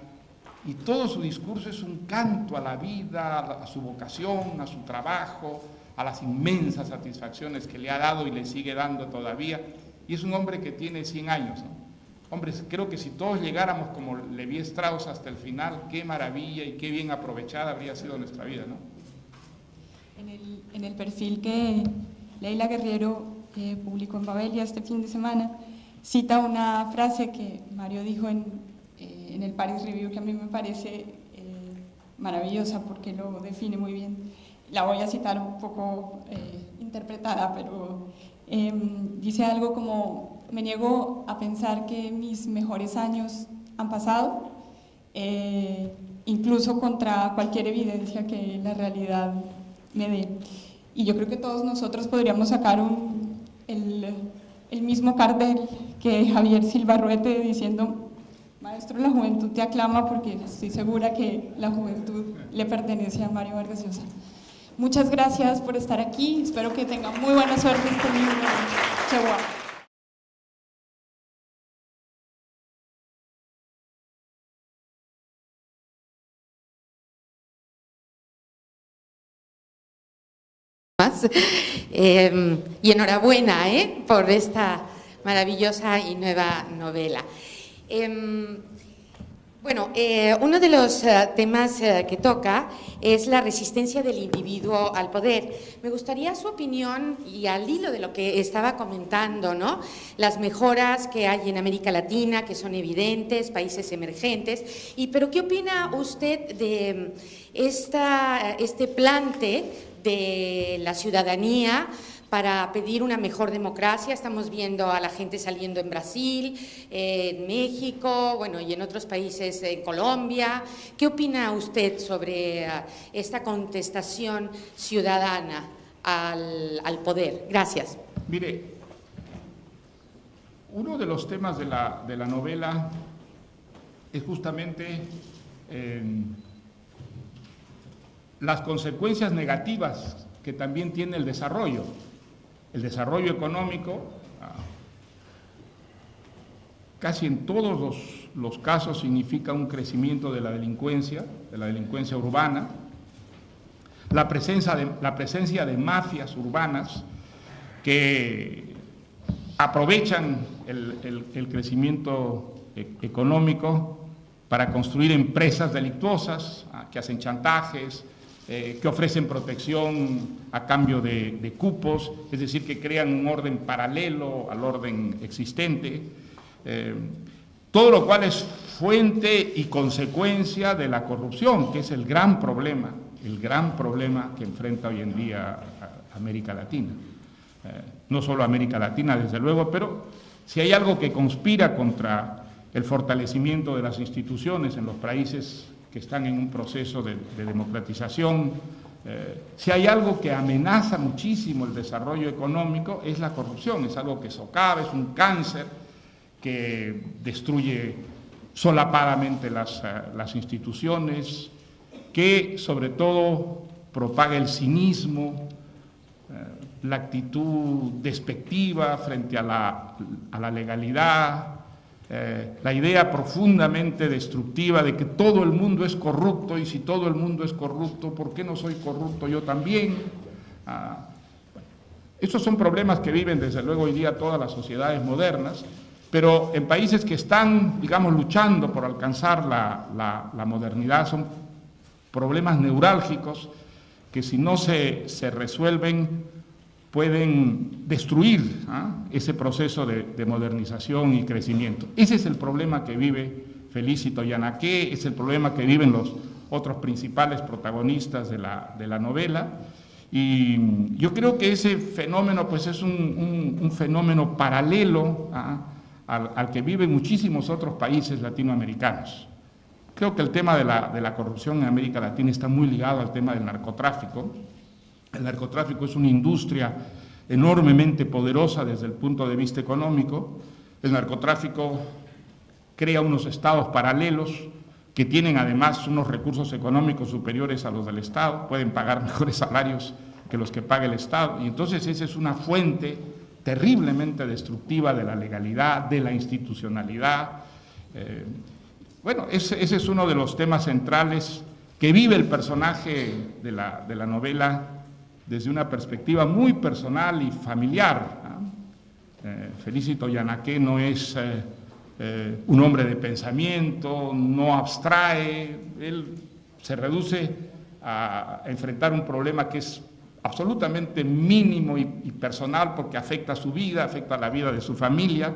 Y todo su discurso es un canto a la vida, a su vocación, a su trabajo, a las inmensas satisfacciones que le ha dado y le sigue dando todavía. Y es un hombre que tiene 100 años, ¿no? hombre, creo que si todos llegáramos como Levi Strauss hasta el final, qué maravilla y qué bien aprovechada habría sido nuestra vida, ¿no? En el perfil que Leila Guerriero publicó en Babelia este fin de semana, cita una frase que Mario dijo en el Paris Review, que a mí me parece maravillosa porque lo define muy bien. La voy a citar un poco interpretada, pero dice algo como: me niego a pensar que mis mejores años han pasado, incluso contra cualquier evidencia que la realidad me dé. Y yo creo que todos nosotros podríamos sacar el mismo cartel que Javier Silva Ruete diciendo: maestro, la juventud te aclama, porque estoy segura que la juventud le pertenece a Mario Vargas Llosa. Muchas gracias por estar aquí, espero que tengan muy buena suerte este libro. Chihuahua. Y enhorabuena por esta maravillosa y nueva novela. Bueno, uno de los temas que toca es la resistencia del individuo al poder. Me gustaría su opinión, y al hilo de lo que estaba comentando, ¿no? Las mejoras que hay en América Latina, que son evidentes, países emergentes. Pero ¿qué opina usted de este plante de la ciudadanía para pedir una mejor democracia? Estamos viendo a la gente saliendo en Brasil, en México, bueno, y en otros países, en Colombia. ¿Qué opina usted sobre esta contestación ciudadana al poder? Gracias. Mire, uno de los temas de la novela es justamente las consecuencias negativas que también tiene el desarrollo. El desarrollo económico, casi en todos los casos, significa un crecimiento de la delincuencia urbana, la presencia de mafias urbanas que aprovechan el crecimiento económico para construir empresas delictuosas, que hacen chantajes, que ofrecen protección a cambio de cupos, es decir, que crean un orden paralelo al orden existente, todo lo cual es fuente y consecuencia de la corrupción, que es el gran problema que enfrenta hoy en día América Latina. No solo América Latina, desde luego, pero si hay algo que conspira contra el fortalecimiento de las instituciones en los países que están en un proceso de democratización, si hay algo que amenaza muchísimo el desarrollo económico, es la corrupción. Es algo que socava, es un cáncer que destruye solapadamente las instituciones, que sobre todo propaga el cinismo, la actitud despectiva frente a la legalidad, la idea profundamente destructiva de que todo el mundo es corrupto, y si todo el mundo es corrupto, ¿por qué no soy corrupto yo también? Estos son problemas que viven desde luego hoy día todas las sociedades modernas, pero en países que están, digamos, luchando por alcanzar la modernidad, son problemas neurálgicos que, si no se resuelven, pueden destruir ese proceso de modernización y crecimiento. Ese es el problema que vive Felicito Yanaqué, es el problema que viven los otros principales protagonistas de la novela, y yo creo que ese fenómeno pues es un fenómeno paralelo al que viven muchísimos otros países latinoamericanos. Creo que el tema de la corrupción en América Latina está muy ligado al tema del narcotráfico. El narcotráfico es una industria enormemente poderosa desde el punto de vista económico. El narcotráfico crea unos estados paralelos que tienen además unos recursos económicos superiores a los del Estado, pueden pagar mejores salarios que los que paga el Estado, y entonces esa es una fuente terriblemente destructiva de la legalidad, de la institucionalidad. Bueno, ese es uno de los temas centrales que vive el personaje de la novela desde una perspectiva muy personal y familiar. Felicito Yanaqué no es un hombre de pensamiento, no abstrae, él se reduce a enfrentar un problema que es absolutamente mínimo y personal porque afecta a su vida, afecta a la vida de su familia,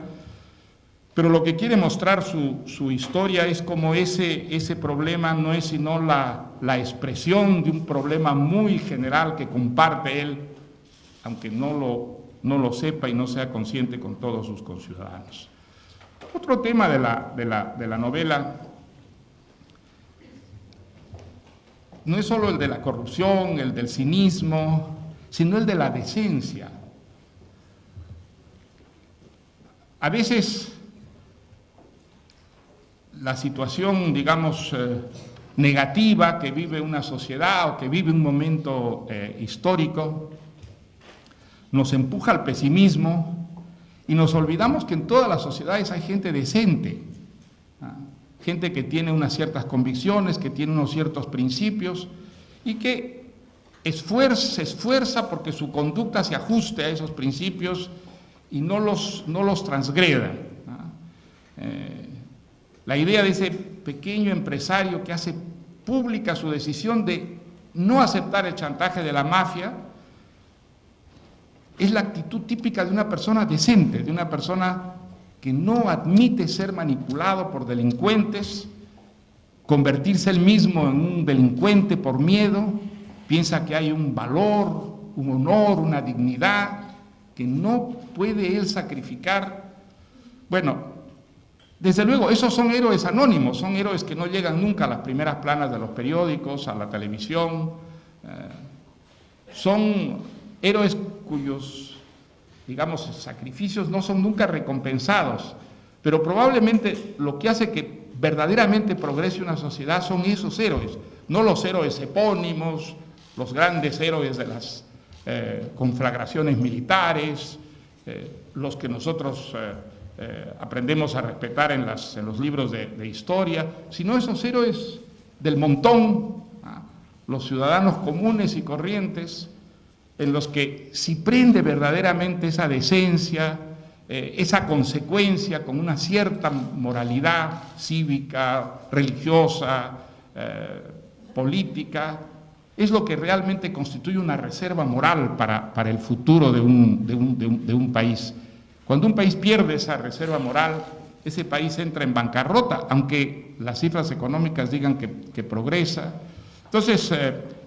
pero lo que quiere mostrar su historia es como ese problema no es sino la expresión de un problema muy general que comparte él, aunque no lo sepa y no sea consciente con todos sus conciudadanos. Otro tema de la novela no es solo el de la corrupción, el del cinismo, sino el de la decencia. A veces la situación, digamos, negativa que vive una sociedad o que vive un momento histórico nos empuja al pesimismo y nos olvidamos que en todas las sociedades hay gente decente, gente que tiene unas ciertas convicciones, que tiene unos ciertos principios y que se esfuerza porque su conducta se ajuste a esos principios y no los transgreda. La idea de ese pequeño empresario que hace pública su decisión de no aceptar el chantaje de la mafia es la actitud típica de una persona decente, de una persona que no admite ser manipulado por delincuentes, convertirse él mismo en un delincuente por miedo, piensa que hay un valor, un honor, una dignidad que no puede él sacrificar. Bueno, desde luego, esos son héroes anónimos, son héroes que no llegan nunca a las primeras planas de los periódicos, a la televisión, son héroes cuyos, digamos, sacrificios no son nunca recompensados, pero probablemente lo que hace que verdaderamente progrese una sociedad son esos héroes, no los héroes epónimos, los grandes héroes de las conflagraciones militares, los que nosotros aprendemos a respetar en los libros de historia, sino esos héroes del montón, los ciudadanos comunes y corrientes, en los que si prende verdaderamente esa decencia, esa consecuencia con una cierta moralidad cívica, religiosa, política, es lo que realmente constituye una reserva moral para el futuro de un país. Cuando un país pierde esa reserva moral, ese país entra en bancarrota, aunque las cifras económicas digan que progresa. Entonces,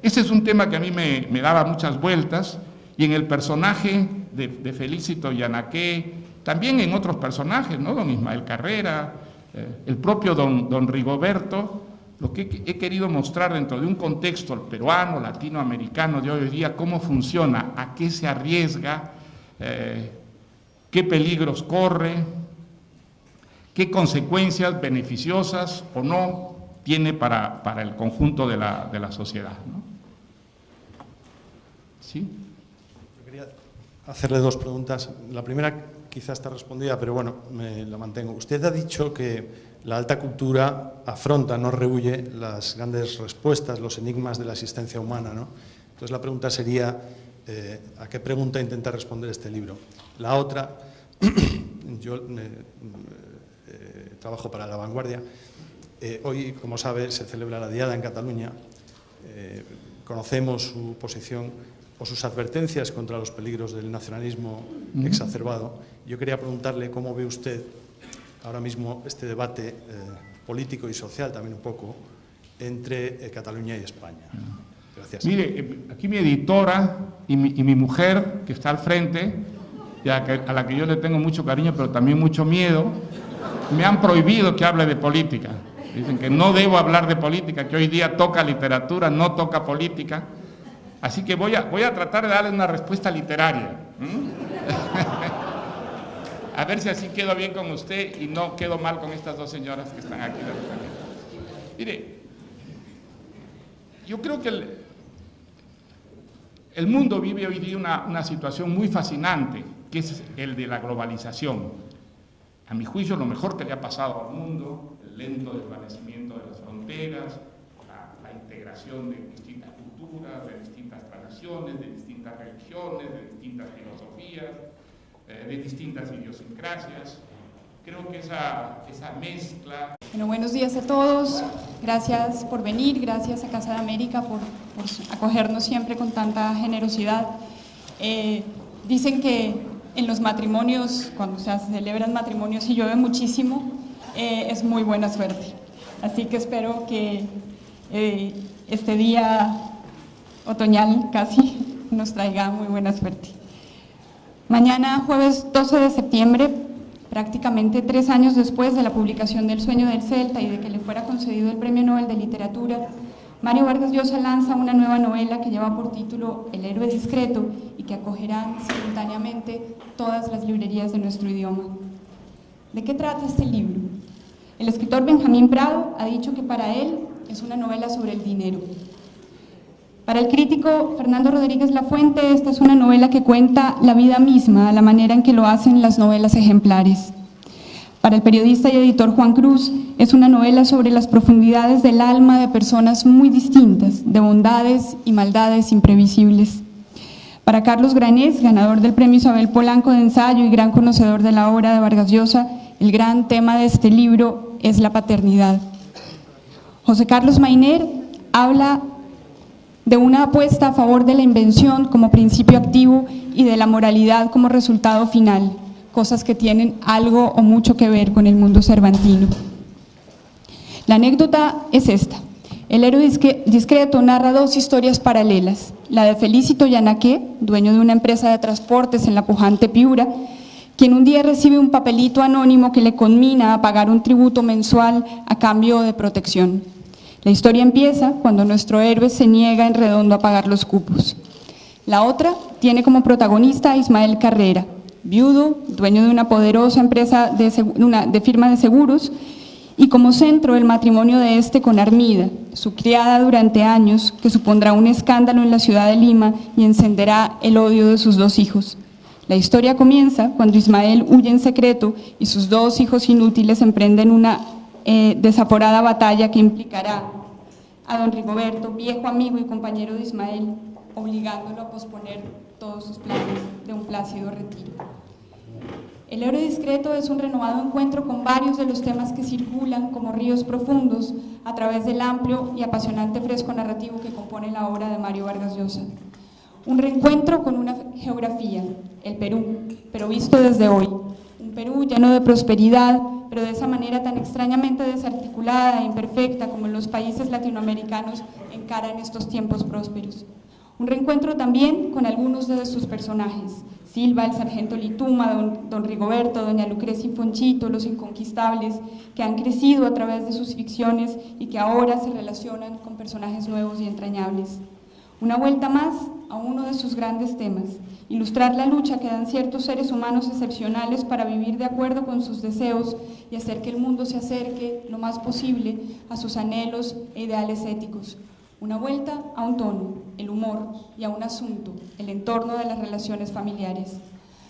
ese es un tema que a mí me daba muchas vueltas, y en el personaje de Felicito Yanaqué, también en otros personajes, ¿no? Don Ismael Carrera, el propio don Rigoberto, lo que he querido mostrar dentro de un contexto peruano, latinoamericano de hoy en día, cómo funciona, a qué se arriesga, qué peligros corre, qué consecuencias beneficiosas o no tiene para el conjunto de la sociedad, ¿no? ¿Sí? Yo quería hacerle dos preguntas. La primera quizá está respondida, pero bueno, me la mantengo. Usted ha dicho que la alta cultura afronta, no rehúye las grandes respuestas, los enigmas de la existencia humana, ¿no? Entonces la pregunta sería, ¿a qué pregunta intenta responder este libro? La otra, yo trabajo para La Vanguardia. Hoy, como sabe, se celebra la Diada en Cataluña. Conocemos su posición o sus advertencias contra los peligros del nacionalismo exacerbado. Yo quería preguntarle cómo ve usted ahora mismo este debate político y social, también un poco, entre Cataluña y España. Gracias. Mire, aquí mi editora y mi mujer, que está al frente, a la que yo le tengo mucho cariño, pero también mucho miedo, me han prohibido que hable de política. Dicen que no debo hablar de política, que hoy día toca literatura, no toca política. Así que voy a tratar de darle una respuesta literaria. A ver si así quedo bien con usted y no quedo mal con estas dos señoras que están aquí. Mire, yo creo que el mundo vive hoy día una situación muy fascinante, que es el de la globalización. A mi juicio, lo mejor que le ha pasado al mundo, el lento desvanecimiento de las fronteras, la integración de distintas culturas, de distintas tradiciones, de distintas religiones, de distintas filosofías, de distintas idiosincrasias. creo que esa mezcla... Bueno, buenos días a todos. Gracias por venir, gracias a Casa de América por acogernos siempre con tanta generosidad. Dicen que en los matrimonios, cuando se celebran matrimonios y llueve muchísimo, es muy buena suerte. Así que espero que este día otoñal casi nos traiga muy buena suerte. Mañana, jueves 12 de septiembre, prácticamente 3 años después de la publicación del Sueño del Celta y de que le fuera concedido el Premio Nobel de Literatura, Mario Vargas Llosa lanza una nueva novela que lleva por título El héroe discreto y que acogerán simultáneamente todas las librerías de nuestro idioma. ¿De qué trata este libro? El escritor Benjamín Prado ha dicho que para él es una novela sobre el dinero. Para el crítico Fernando Rodríguez Lafuente, esta es una novela que cuenta la vida misma, a la manera en que lo hacen las novelas ejemplares. Para el periodista y editor Juan Cruz, es una novela sobre las profundidades del alma de personas muy distintas, de bondades y maldades imprevisibles. Para Carlos Granés, ganador del Premio Isabel Polanco de ensayo y gran conocedor de la obra de Vargas Llosa, el gran tema de este libro es la paternidad. José Carlos Mainer habla de una apuesta a favor de la invención como principio activo y de la moralidad como resultado final, cosas que tienen algo o mucho que ver con el mundo cervantino. La anécdota es esta. El héroe discreto narra 2 historias paralelas, la de Felicito Yanaqué, dueño de una empresa de transportes en la pujante Piura, quien un día recibe un papelito anónimo que le conmina a pagar un tributo mensual a cambio de protección. La historia empieza cuando nuestro héroe se niega en redondo a pagar los cupos. La otra tiene como protagonista a Ismael Carrera, viudo, dueño de una poderosa empresa de firma de seguros, y como centro el matrimonio de este con Armida, su criada durante años, que supondrá un escándalo en la ciudad de Lima y encenderá el odio de sus 2 hijos. La historia comienza cuando Ismael huye en secreto y sus 2 hijos inútiles emprenden una desaforada batalla que implicará a don Rigoberto, viejo amigo y compañero de Ismael, obligándolo a posponer todos sus planes de un plácido retiro. El héroe discreto es un renovado encuentro con varios de los temas que circulan como ríos profundos a través del amplio y apasionante fresco narrativo que compone la obra de Mario Vargas Llosa. Un reencuentro con una geografía, el Perú, pero visto desde hoy. Un Perú lleno de prosperidad, pero de esa manera tan extrañamente desarticulada e imperfecta como los países latinoamericanos encaran estos tiempos prósperos. Un reencuentro también con algunos de sus personajes, Silva, el sargento Lituma, don Rigoberto, doña Lucrecia y Fonchito, los inconquistables, que han crecido a través de sus ficciones y que ahora se relacionan con personajes nuevos y entrañables. Una vuelta más a uno de sus grandes temas, ilustrar la lucha que dan ciertos seres humanos excepcionales para vivir de acuerdo con sus deseos y hacer que el mundo se acerque lo más posible a sus anhelos e ideales éticos. Una vuelta a un tono, el humor, y a un asunto, el entorno de las relaciones familiares.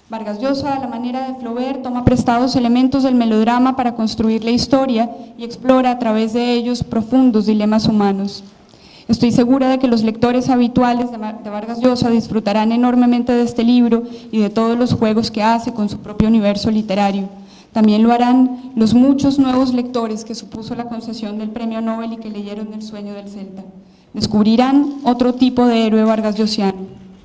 Vargas Llosa, a la manera de Flaubert, toma prestados elementos del melodrama para construir la historia y explora a través de ellos profundos dilemas humanos. Estoy segura de que los lectores habituales de Vargas Llosa disfrutarán enormemente de este libro y de todos los juegos que hace con su propio universo literario. También lo harán los muchos nuevos lectores que supuso la concesión del Premio Nobel y que leyeron El Sueño del Celta. Descubrirán otro tipo de héroe vargasllosiano,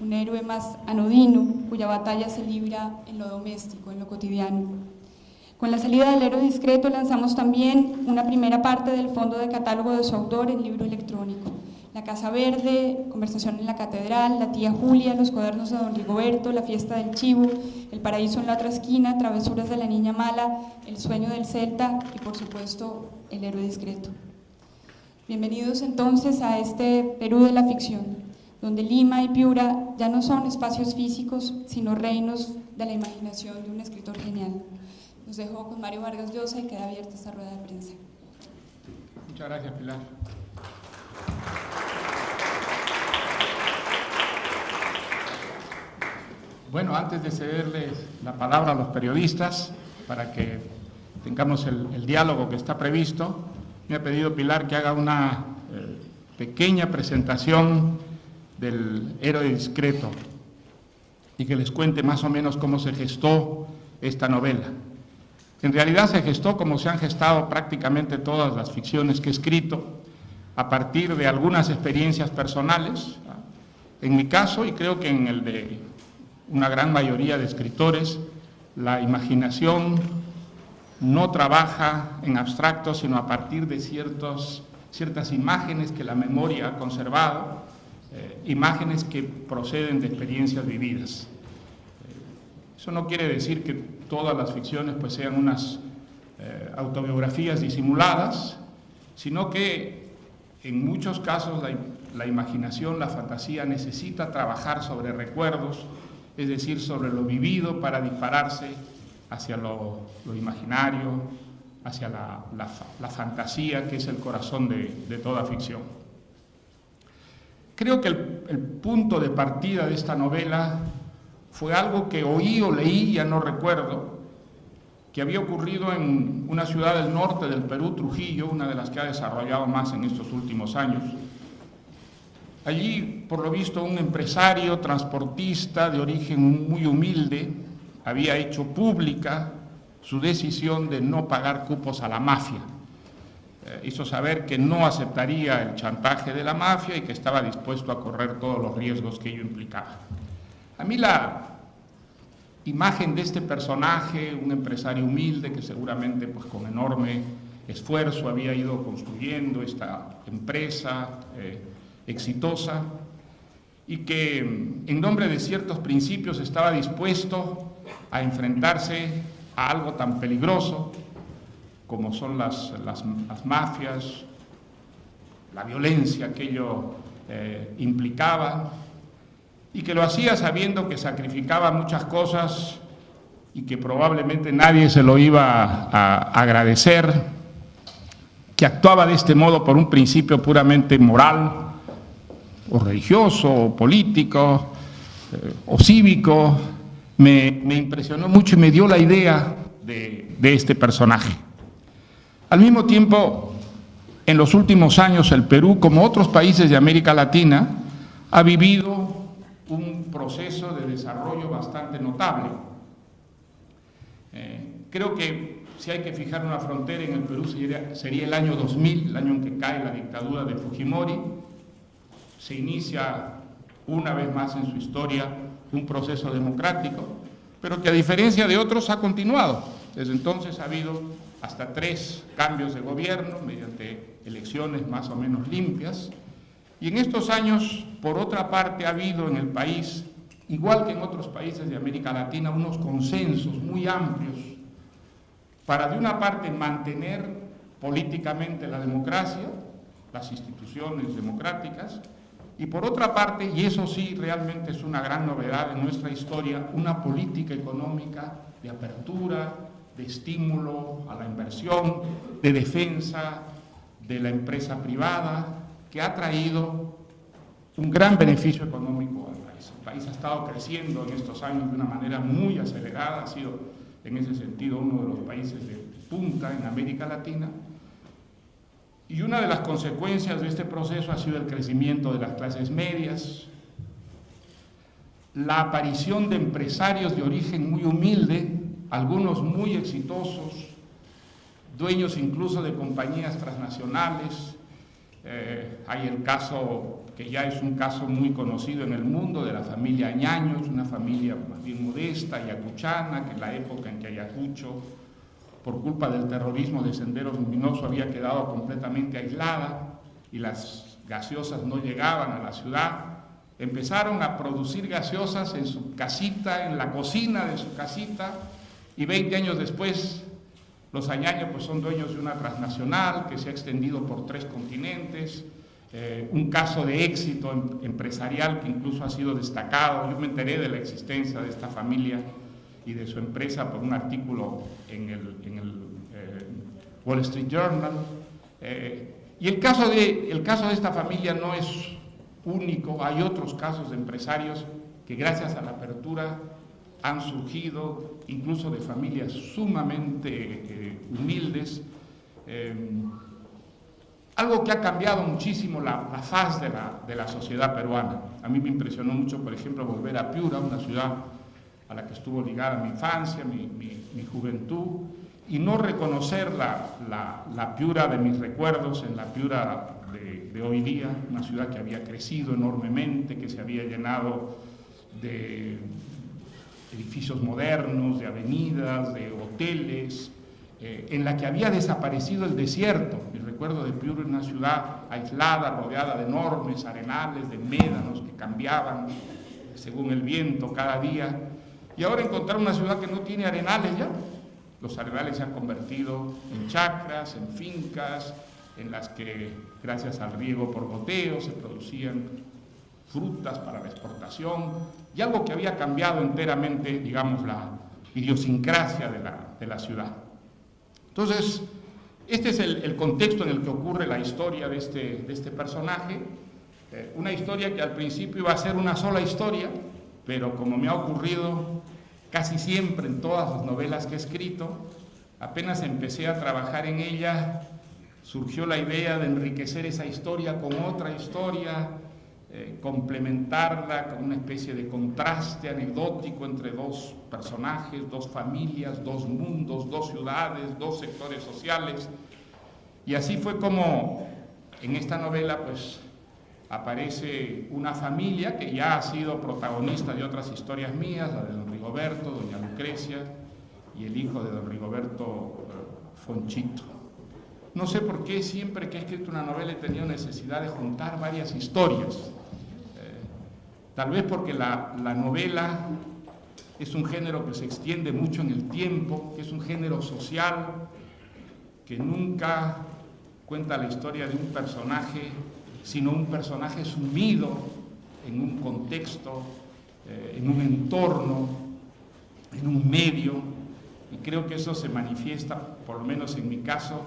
un héroe más anodino, cuya batalla se libra en lo doméstico, en lo cotidiano. Con la salida del héroe discreto lanzamos también una primera parte del fondo de catálogo de su autor en libro electrónico. La Casa Verde, Conversación en la Catedral, La Tía Julia, Los Cuadernos de don Rigoberto, La Fiesta del Chivo, El Paraíso en la Otra Esquina, Travesuras de la Niña Mala, El Sueño del Celta y por supuesto El Héroe Discreto. Bienvenidos entonces a este Perú de la ficción, donde Lima y Piura ya no son espacios físicos, sino reinos de la imaginación de un escritor genial. Los dejo con Mario Vargas Llosa y queda abierta esta rueda de prensa. Muchas gracias, Pilar. Bueno, antes de cederles la palabra a los periodistas para que tengamos el diálogo que está previsto, me ha pedido Pilar que haga una pequeña presentación del héroe discreto y que les cuente más o menos cómo se gestó esta novela. En realidad se gestó como se han gestado prácticamente todas las ficciones que he escrito, a partir de algunas experiencias personales. En mi caso, y creo que en el de una gran mayoría de escritores, la imaginación no trabaja en abstracto, sino a partir de ciertas imágenes que la memoria ha conservado, imágenes que proceden de experiencias vividas. Eso no quiere decir que todas las ficciones pues sean unas autobiografías disimuladas, sino que en muchos casos la imaginación, la fantasía necesita trabajar sobre recuerdos, es decir, sobre lo vivido para dispararse hacia lo imaginario, hacia la fantasía, que es el corazón de toda ficción. Creo que el punto de partida de esta novela fue algo que oí o leí, ya no recuerdo, que había ocurrido en una ciudad del norte del Perú, Trujillo, una de las que ha desarrollado más en estos últimos años. Allí, por lo visto, un empresario transportista de origen muy humilde había hecho pública su decisión de no pagar cupos a la mafia. Hizo saber que no aceptaría el chantaje de la mafia y que estaba dispuesto a correr todos los riesgos que ello implicaba. A mí la imagen de este personaje, un empresario humilde que seguramente pues, con enorme esfuerzo había ido construyendo esta empresa exitosa y que en nombre de ciertos principios estaba dispuesto a enfrentarse a algo tan peligroso como son las mafias, la violencia que ello implicaba, y que lo hacía sabiendo que sacrificaba muchas cosas y que probablemente nadie se lo iba a agradecer, que actuaba de este modo por un principio puramente moral, o religioso, o político, o cívico. Me impresionó mucho y me dio la idea de este personaje. Al mismo tiempo, en los últimos años el Perú, como otros países de América Latina, ha vivido un proceso de desarrollo bastante notable. Creo que si hay que fijar una frontera en el Perú sería el año 2000, el año en que cae la dictadura de Fujimori. Se inicia una vez más en su historia un proceso democrático, pero que a diferencia de otros ha continuado. Desde entonces ha habido hasta 3 cambios de gobierno mediante elecciones más o menos limpias. Y en estos años, por otra parte, ha habido en el país, igual que en otros países de América Latina, unos consensos muy amplios para, de una parte, mantener políticamente la democracia, las instituciones democráticas, y por otra parte, y eso sí realmente es una gran novedad en nuestra historia, una política económica de apertura, de estímulo a la inversión, de defensa de la empresa privada, que ha traído un gran beneficio económico al país. El país ha estado creciendo en estos años de una manera muy acelerada, ha sido en ese sentido uno de los países de punta en América Latina, y una de las consecuencias de este proceso ha sido el crecimiento de las clases medias, la aparición de empresarios de origen muy humilde, algunos muy exitosos, dueños incluso de compañías transnacionales. Hay el caso, que ya es un caso muy conocido en el mundo, de la familia Añaños, una familia más bien modesta, ayacuchana, que en la época en que Ayacucho, por culpa del terrorismo de Sendero Luminoso, había quedado completamente aislada y las gaseosas no llegaban a la ciudad, empezaron a producir gaseosas en su casita, en la cocina de su casita, y 20 años después los Añaños pues, son dueños de una transnacional que se ha extendido por 3 continentes, un caso de éxito empresarial que incluso ha sido destacado. Yo me enteré de la existencia de esta familia y de su empresa por un artículo en el Wall Street Journal. Y el caso de esta familia no es único, hay otros casos de empresarios que gracias a la apertura han surgido, incluso de familias sumamente humildes, algo que ha cambiado muchísimo la faz de la sociedad peruana. A mí me impresionó mucho, por ejemplo, volver a Piura, una ciudad a la que estuvo ligada mi infancia, mi juventud, y no reconocer la Piura de mis recuerdos en la Piura de hoy día, una ciudad que había crecido enormemente, que se había llenado de edificios modernos, de avenidas, de hoteles, en la que había desaparecido el desierto. Mi recuerdo de Piura es una ciudad aislada, rodeada de enormes arenales, de médanos que cambiaban según el viento cada día. Y ahora encontrar una ciudad que no tiene arenales ya. Los arenales se han convertido en chacras, en fincas, en las que, gracias al riego por goteo, se producían frutas para la exportación, y algo que había cambiado enteramente, digamos, la idiosincrasia de la ciudad. Entonces, este es el contexto en el que ocurre la historia de este personaje, una historia que al principio iba a ser una sola historia, pero como me ha ocurrido casi siempre en todas las novelas que he escrito, apenas empecé a trabajar en ella, surgió la idea de enriquecer esa historia con otra historia, complementarla con una especie de contraste anecdótico entre dos personajes, dos familias, dos mundos, dos ciudades, dos sectores sociales. Y así fue como en esta novela pues aparece una familia que ya ha sido protagonista de otras historias mías, la de don Rigoberto, doña Lucrecia y el hijo de don Rigoberto, Fonchito. No sé por qué siempre que he escrito una novela he tenido necesidad de juntar varias historias. Tal vez porque la novela es un género que se extiende mucho en el tiempo, que es un género social, que nunca cuenta la historia de un personaje, sino un personaje sumido en un contexto, en un entorno, en un medio, y creo que eso se manifiesta, por lo menos en mi caso,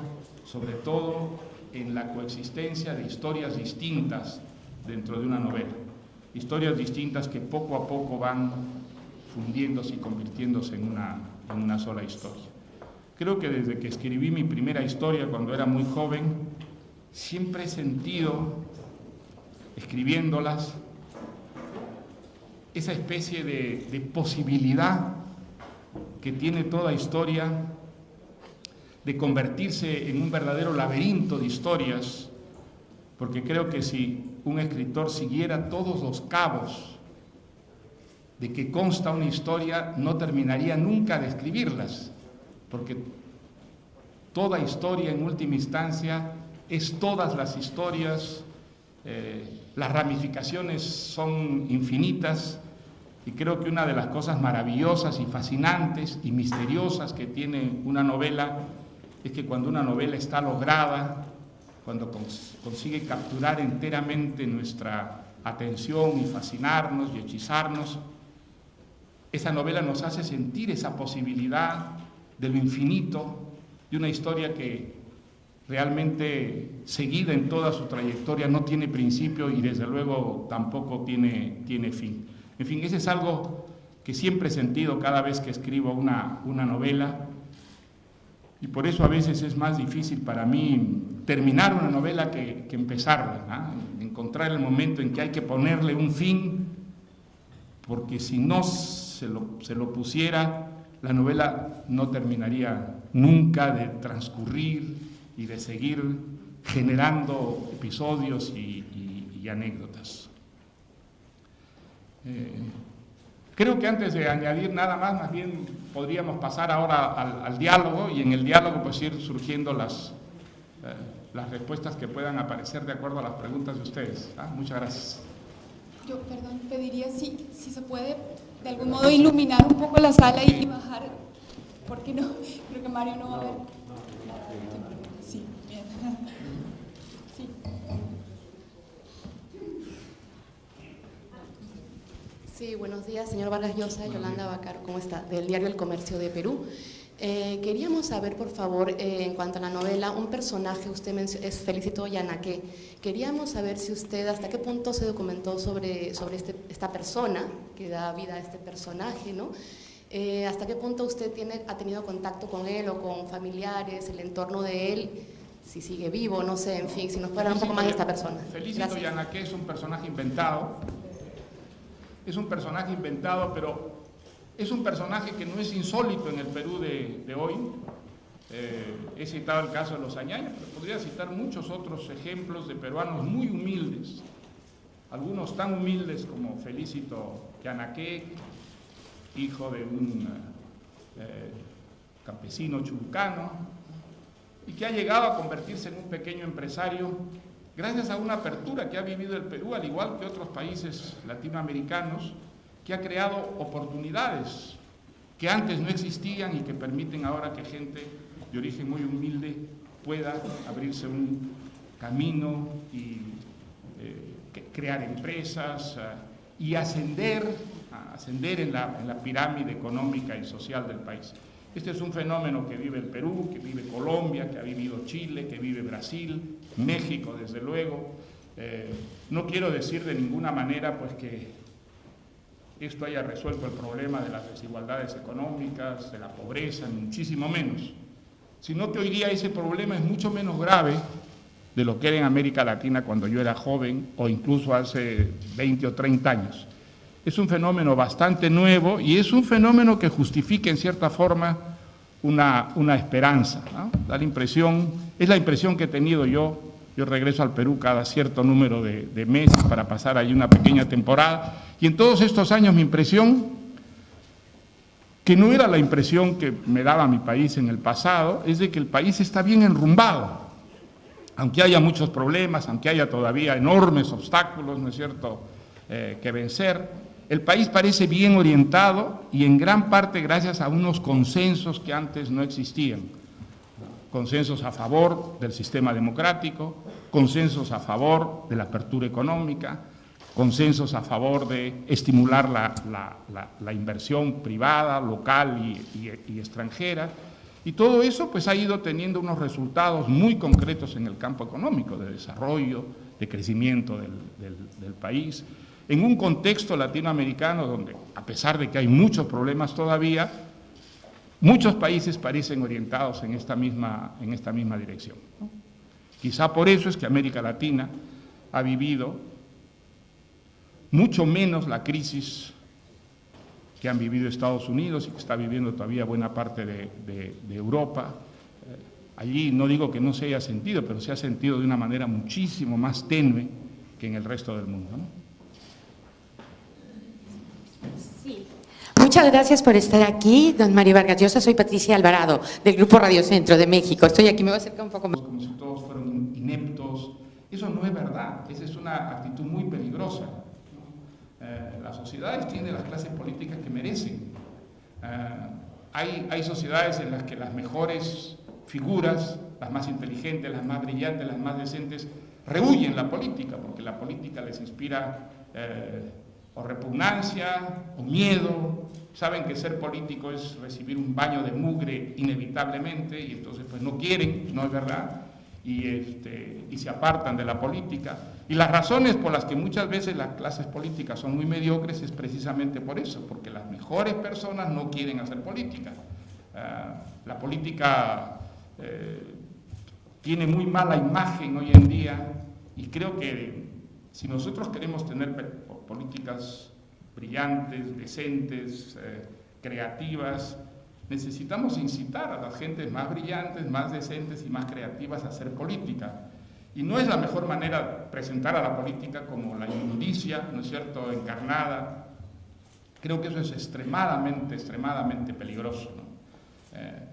sobre todo en la coexistencia de historias distintas dentro de una novela, historias distintas que poco a poco van fundiéndose y convirtiéndose en una sola historia. Creo que desde que escribí mi primera historia cuando era muy joven, siempre he sentido, escribiéndolas, esa especie de posibilidad que tiene toda historia de convertirse en un verdadero laberinto de historias, porque creo que si un escritor siguiera todos los cabos de que consta una historia, no terminaría nunca de escribirlas, porque toda historia en última instancia es todas las historias, las ramificaciones son infinitas, y creo que una de las cosas maravillosas y fascinantes y misteriosas que tiene una novela es que cuando una novela está lograda, cuando consigue capturar enteramente nuestra atención y fascinarnos y hechizarnos, esa novela nos hace sentir esa posibilidad de lo infinito, de una historia que realmente seguida en toda su trayectoria no tiene principio y desde luego tampoco tiene fin. En fin, ese es algo que siempre he sentido cada vez que escribo una novela, y por eso a veces es más difícil para mí terminar una novela que empezarla, ¿no? Encontrar el momento en que hay que ponerle un fin, porque si no se lo pusiera, la novela no terminaría nunca de transcurrir y de seguir generando episodios y anécdotas. Creo que antes de añadir nada más bien podríamos pasar ahora al diálogo, y en el diálogo pues ir surgiendo las respuestas que puedan aparecer de acuerdo a las preguntas de ustedes. Muchas gracias. Yo, perdón, pediría si se puede de algún modo iluminar un poco la sala y bajar, porque no, creo que Mario no va a ver. Sí, bien. Sí. Sí, buenos días, señor Vargas Llosa, Yolanda Bacaro, ¿cómo está? Del diario El Comercio de Perú. Queríamos saber, por favor, en cuanto a la novela, un personaje, usted es Felicito Yanaque. Queríamos saber si usted, hasta qué punto se documentó sobre esta persona que da vida a este personaje, ¿no? Hasta qué punto usted ha tenido contacto con él o con familiares, el entorno de él, si sigue vivo, no sé, en fin, si nos puede hablar un poco más de esta persona. Felicito Yanaque es un personaje inventado. Es un personaje inventado, pero es un personaje que no es insólito en el Perú de hoy. He citado el caso de los Añaños, pero podría citar muchos otros ejemplos de peruanos muy humildes, algunos tan humildes como Felicito Yanaque, hijo de un campesino chulucano, y que ha llegado a convertirse en un pequeño empresario gracias a una apertura que ha vivido el Perú, al igual que otros países latinoamericanos, que ha creado oportunidades que antes no existían y que permiten ahora que gente de origen muy humilde pueda abrirse un camino y crear empresas y ascender en la pirámide económica y social del país. Este es un fenómeno que vive el Perú, que vive Colombia, que ha vivido Chile, que vive Brasil, México, desde luego. No quiero decir de ninguna manera pues que esto haya resuelto el problema de las desigualdades económicas, de la pobreza, ni muchísimo menos, sino que hoy día ese problema es mucho menos grave de lo que era en América Latina cuando yo era joven o incluso hace 20 o 30 años. Es un fenómeno bastante nuevo y es un fenómeno que justifica en cierta forma una esperanza, ¿no? Da la impresión, es la impresión que he tenido yo regreso al Perú cada cierto número de meses para pasar allí una pequeña temporada, y en todos estos años mi impresión, que no era la impresión que me daba mi país en el pasado, es de que el país está bien enrumbado, aunque haya muchos problemas, aunque haya todavía enormes obstáculos, ¿no es cierto?, que vencer. El país parece bien orientado y en gran parte gracias a unos consensos que antes no existían. Consensos a favor del sistema democrático, consensos a favor de la apertura económica, consensos a favor de estimular la inversión privada, local y extranjera. Y todo eso pues ha ido teniendo unos resultados muy concretos en el campo económico, de desarrollo, de crecimiento del país, en un contexto latinoamericano donde, a pesar de que hay muchos problemas todavía, muchos países parecen orientados en esta misma dirección, ¿no? Quizá por eso es que América Latina ha vivido mucho menos la crisis que han vivido Estados Unidos y que está viviendo todavía buena parte de Europa. Allí no digo que no se haya sentido, pero se ha sentido de una manera muchísimo más tenue que en el resto del mundo, ¿no? Sí. Muchas gracias por estar aquí, don Mario Vargas Llosa. Soy Patricia Alvarado, del Grupo Radio Centro de México. Estoy aquí, me voy a acercar un poco más. Como si todos fueran ineptos. Eso no es verdad, esa es una actitud muy peligrosa. Las sociedades tienen las clases políticas que merecen. Hay sociedades en las que las mejores figuras, las más inteligentes, las más brillantes, las más decentes, rehuyen la política, porque la política les inspira o repugnancia o miedo. Saben que ser político es recibir un baño de mugre inevitablemente y entonces pues no quieren, no es verdad, y se apartan de la política. Y las razones por las que muchas veces las clases políticas son muy mediocres es precisamente por eso, porque las mejores personas no quieren hacer política. La política tiene muy mala imagen hoy en día y creo que si nosotros queremos tener políticas brillantes, decentes, creativas, necesitamos incitar a las gentes más brillantes, más decentes y más creativas a hacer política. Y no es la mejor manera presentar a la política como la inmundicia, ¿no es cierto?, encarnada. Creo que eso es extremadamente peligroso, ¿no?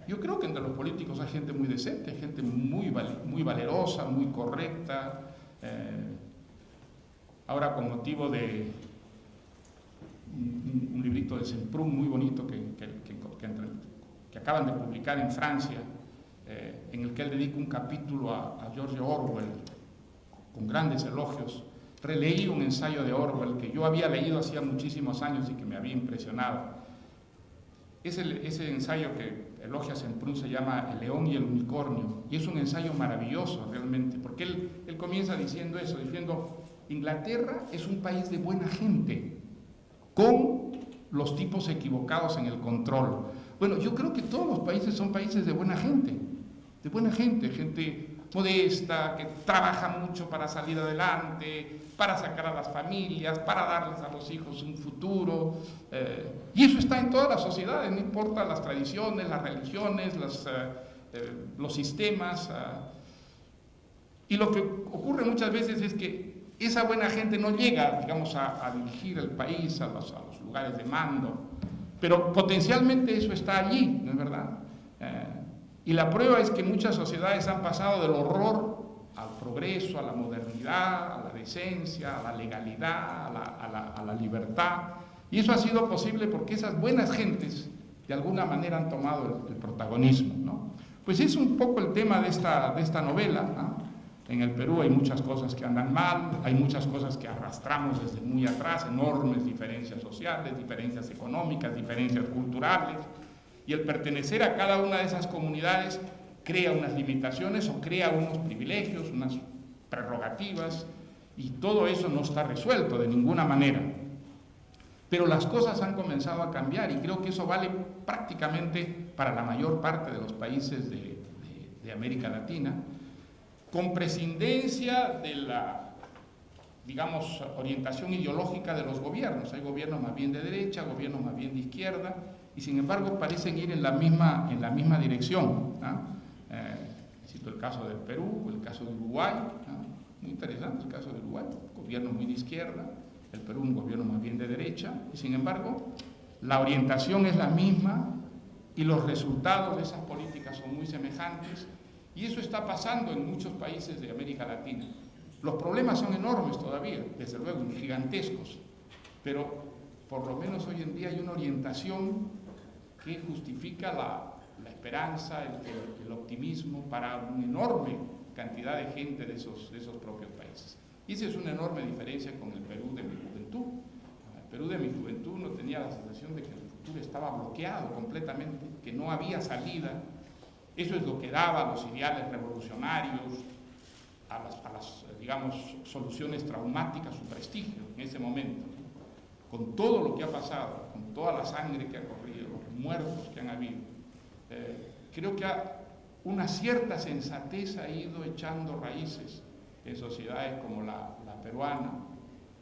Yo creo que entre los políticos hay gente muy decente, hay gente muy valerosa, muy correcta. Ahora, con motivo de un librito de Semprún muy bonito que acaban de publicar en Francia, en el que él dedica un capítulo a George Orwell, con grandes elogios. Releí un ensayo de Orwell que yo había leído hacía muchísimos años y que me había impresionado. Ese ensayo que elogia Semprún se llama El león y el unicornio, y es un ensayo maravilloso realmente, porque él comienza diciendo eso, diciendo: Inglaterra es un país de buena gente, con los tipos equivocados en el control. Bueno, yo creo que todos los países son países de buena gente, gente modesta, que trabaja mucho para salir adelante, para sacar a las familias, para darles a los hijos un futuro, y eso está en todas las sociedades, no importa las tradiciones, las religiones, los sistemas. Y lo que ocurre muchas veces es que esa buena gente no llega, digamos, a dirigir el país, a los lugares de mando, pero potencialmente eso está allí, ¿no es verdad? Y la prueba es que muchas sociedades han pasado del horror al progreso, a la modernidad, a la decencia, a la legalidad, a la libertad, y eso ha sido posible porque esas buenas gentes de alguna manera han tomado el protagonismo, ¿no? Pues es un poco el tema de esta novela, ¿no? En el Perú hay muchas cosas que andan mal, hay muchas cosas que arrastramos desde muy atrás, enormes diferencias sociales, diferencias económicas, diferencias culturales, y el pertenecer a cada una de esas comunidades crea unas limitaciones o crea unos privilegios, unas prerrogativas, y todo eso no está resuelto de ninguna manera. Pero las cosas han comenzado a cambiar y creo que eso vale prácticamente para la mayor parte de los países de América Latina, con prescindencia de la, digamos, orientación ideológica de los gobiernos. Hay gobiernos más bien de derecha, gobiernos más bien de izquierda, y sin embargo parecen ir en la misma dirección, ¿no? Cito el caso del Perú, el caso de Uruguay, ¿no? Muy interesante el caso de Uruguay, gobierno muy de izquierda, el Perú un gobierno más bien de derecha, y sin embargo la orientación es la misma y los resultados de esas políticas son muy semejantes. Y eso está pasando en muchos países de América Latina. Los problemas son enormes todavía, desde luego, gigantescos, pero por lo menos hoy en día hay una orientación que justifica la esperanza, el optimismo para una enorme cantidad de gente de esos propios países. Y esa es una enorme diferencia con el Perú de mi juventud. El Perú de mi juventud no tenía la sensación de que el futuro estaba bloqueado completamente, que no había salida. Eso es lo que daba a los ideales revolucionarios, a las digamos, soluciones traumáticas, su prestigio en ese momento. Con todo lo que ha pasado, con toda la sangre que ha corrido, los muertos que han habido, creo que una cierta sensatez ha ido echando raíces en sociedades como la peruana.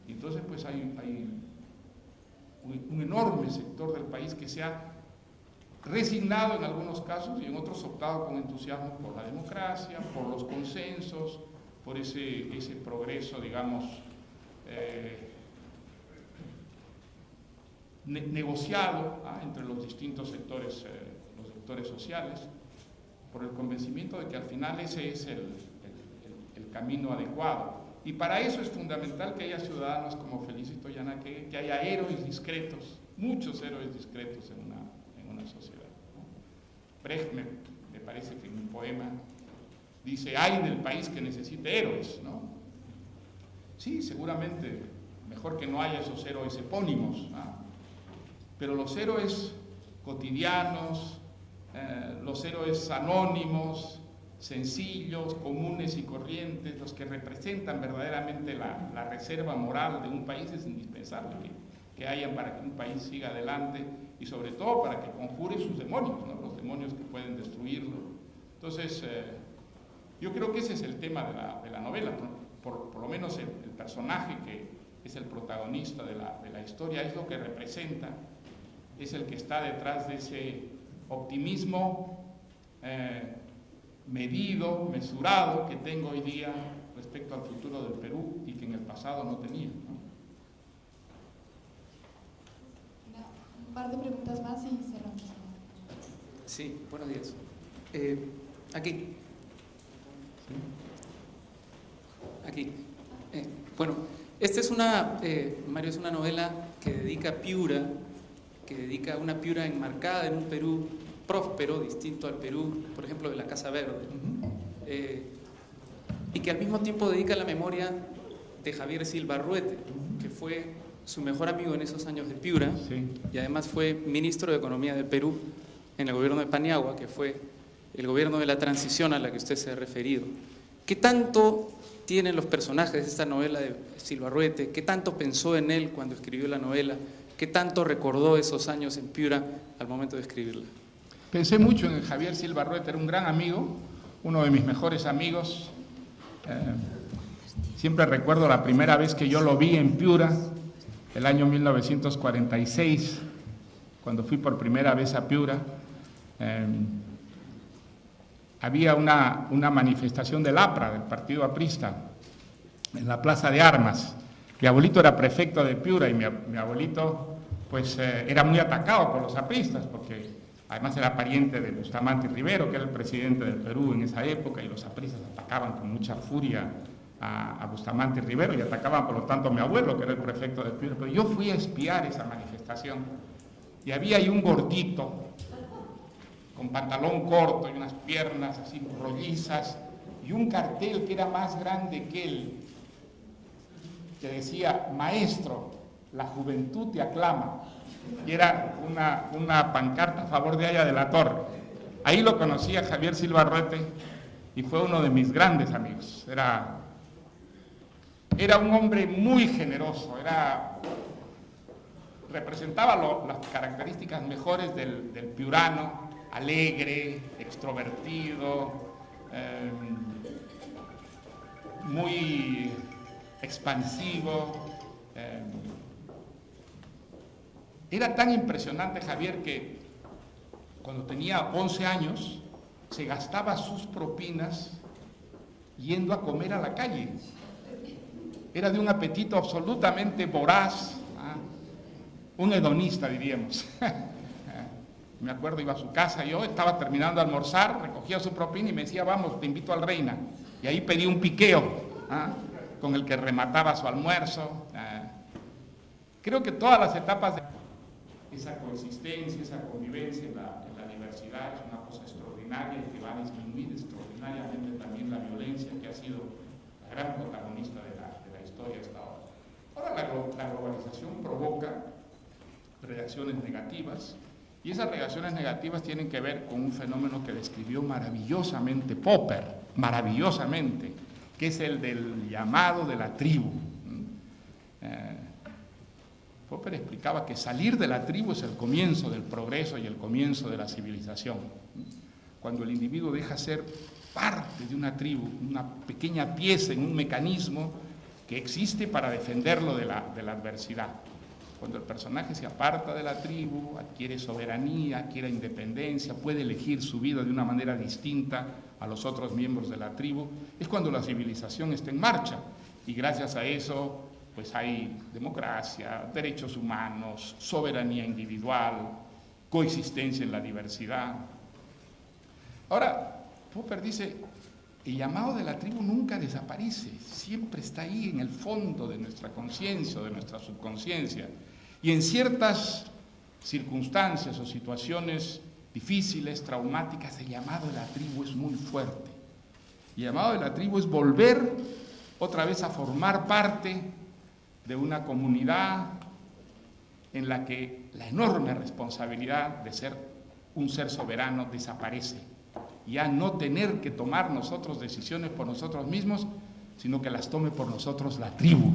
Y entonces pues hay un enorme sector del país que se ha resignado en algunos casos y en otros optado con entusiasmo por la democracia, por los consensos, por ese progreso, digamos, negociado entre los distintos sectores sociales, por el convencimiento de que al final ese es el camino adecuado. Y para eso es fundamental que haya ciudadanos como Felicito Yanaque, que haya héroes discretos, muchos héroes discretos en una sociedad, ¿no? Brecht me parece que en un poema dice: "Ay del país que necesite héroes", ¿no? Sí, seguramente mejor que no haya esos héroes epónimos, ¿no? Pero los héroes cotidianos, los héroes anónimos, sencillos, comunes y corrientes, los que representan verdaderamente la reserva moral de un país, es indispensable que hayan para que un país siga adelante y sobre todo para que conjure sus demonios, ¿no? Los demonios que pueden destruirlo. Entonces, yo creo que ese es el tema de la novela, por lo menos el personaje que es el protagonista de la historia es lo que representa, es el que está detrás de ese optimismo medido, mesurado que tengo hoy día respecto al futuro del Perú y que en el pasado no tenía, ¿no? Un par de preguntas más y cerramos. Sí, buenos días. Aquí. Aquí. Bueno, esta es Mario, es una novela que dedica a Piura, que dedica a una Piura enmarcada en un Perú próspero, distinto al Perú, por ejemplo, de la Casa Verde, y que al mismo tiempo dedica la memoria de Javier Silva Arruete, que fue su mejor amigo en esos años de Piura, sí, y además fue ministro de Economía de Perú en el gobierno de Paniagua, que fue el gobierno de la transición a la que usted se ha referido. ¿Qué tanto tienen los personajes de esta novela de Silva Arruete? ¿Qué tanto pensó en él cuando escribió la novela? ¿Qué tanto recordó esos años en Piura al momento de escribirla? Pensé mucho en Javier Silva Arruete, era un gran amigo, uno de mis mejores amigos. Siempre recuerdo la primera vez que yo lo vi en Piura, el año 1946, cuando fui por primera vez a Piura. había una manifestación del APRA, del Partido Aprista, en la Plaza de Armas. Mi abuelito era prefecto de Piura y mi abuelito pues era muy atacado por los apristas, porque además era pariente de Bustamante Rivero, que era el presidente del Perú en esa época, y los apristas atacaban con mucha furia a Bustamante Rivero y atacaban por lo tanto a mi abuelo, que era el prefecto de Piura. Pero yo fui a espiar esa manifestación y había ahí un gordito con pantalón corto y unas piernas así rollizas y un cartel que era más grande que él, que decía: maestro, la juventud te aclama, y era una pancarta a favor de Haya de la Torre. Ahí lo conocí a Javier Silva Arruete y fue uno de mis grandes amigos. Era un hombre muy generoso, representaba las características mejores del piurano: alegre, extrovertido, muy expansivo. Era tan impresionante Javier que cuando tenía 11 años se gastaba sus propinas yendo a comer a la calle. Era de un apetito absolutamente voraz, un hedonista, diríamos. Me acuerdo, iba a su casa, yo estaba terminando de almorzar, recogía su propina y me decía: vamos, te invito al Reina. Y ahí pedí un piqueo con el que remataba su almuerzo. Creo que todas las etapas de esa coexistencia, esa convivencia en la diversidad es una cosa extraordinaria y que va a disminuir extraordinariamente también la violencia, que ha sido la gran protagonista de la historia hasta ahora. Ahora la globalización provoca reacciones negativas, y esas reacciones negativas tienen que ver con un fenómeno que describió maravillosamente Popper, maravillosamente, que es el del llamado de la tribu. Popper explicaba que salir de la tribu es el comienzo del progreso y el comienzo de la civilización. Cuando el individuo deja ser parte de una tribu, una pequeña pieza en un mecanismo que existe para defenderlo de la adversidad. Cuando el personaje se aparta de la tribu, adquiere soberanía, adquiere independencia, puede elegir su vida de una manera distinta a los otros miembros de la tribu, es cuando la civilización está en marcha. Y gracias a eso pues hay democracia, derechos humanos, soberanía individual, coexistencia en la diversidad. Ahora, Popper dice: el llamado de la tribu nunca desaparece, siempre está ahí en el fondo de nuestra conciencia o de nuestra subconsciencia. Y en ciertas circunstancias o situaciones difíciles, traumáticas, el llamado de la tribu es muy fuerte. El llamado de la tribu es volver otra vez a formar parte de una comunidad en la que la enorme responsabilidad de ser un ser soberano desaparece. Ya no tener que tomar nosotros decisiones por nosotros mismos, sino que las tome por nosotros la tribu,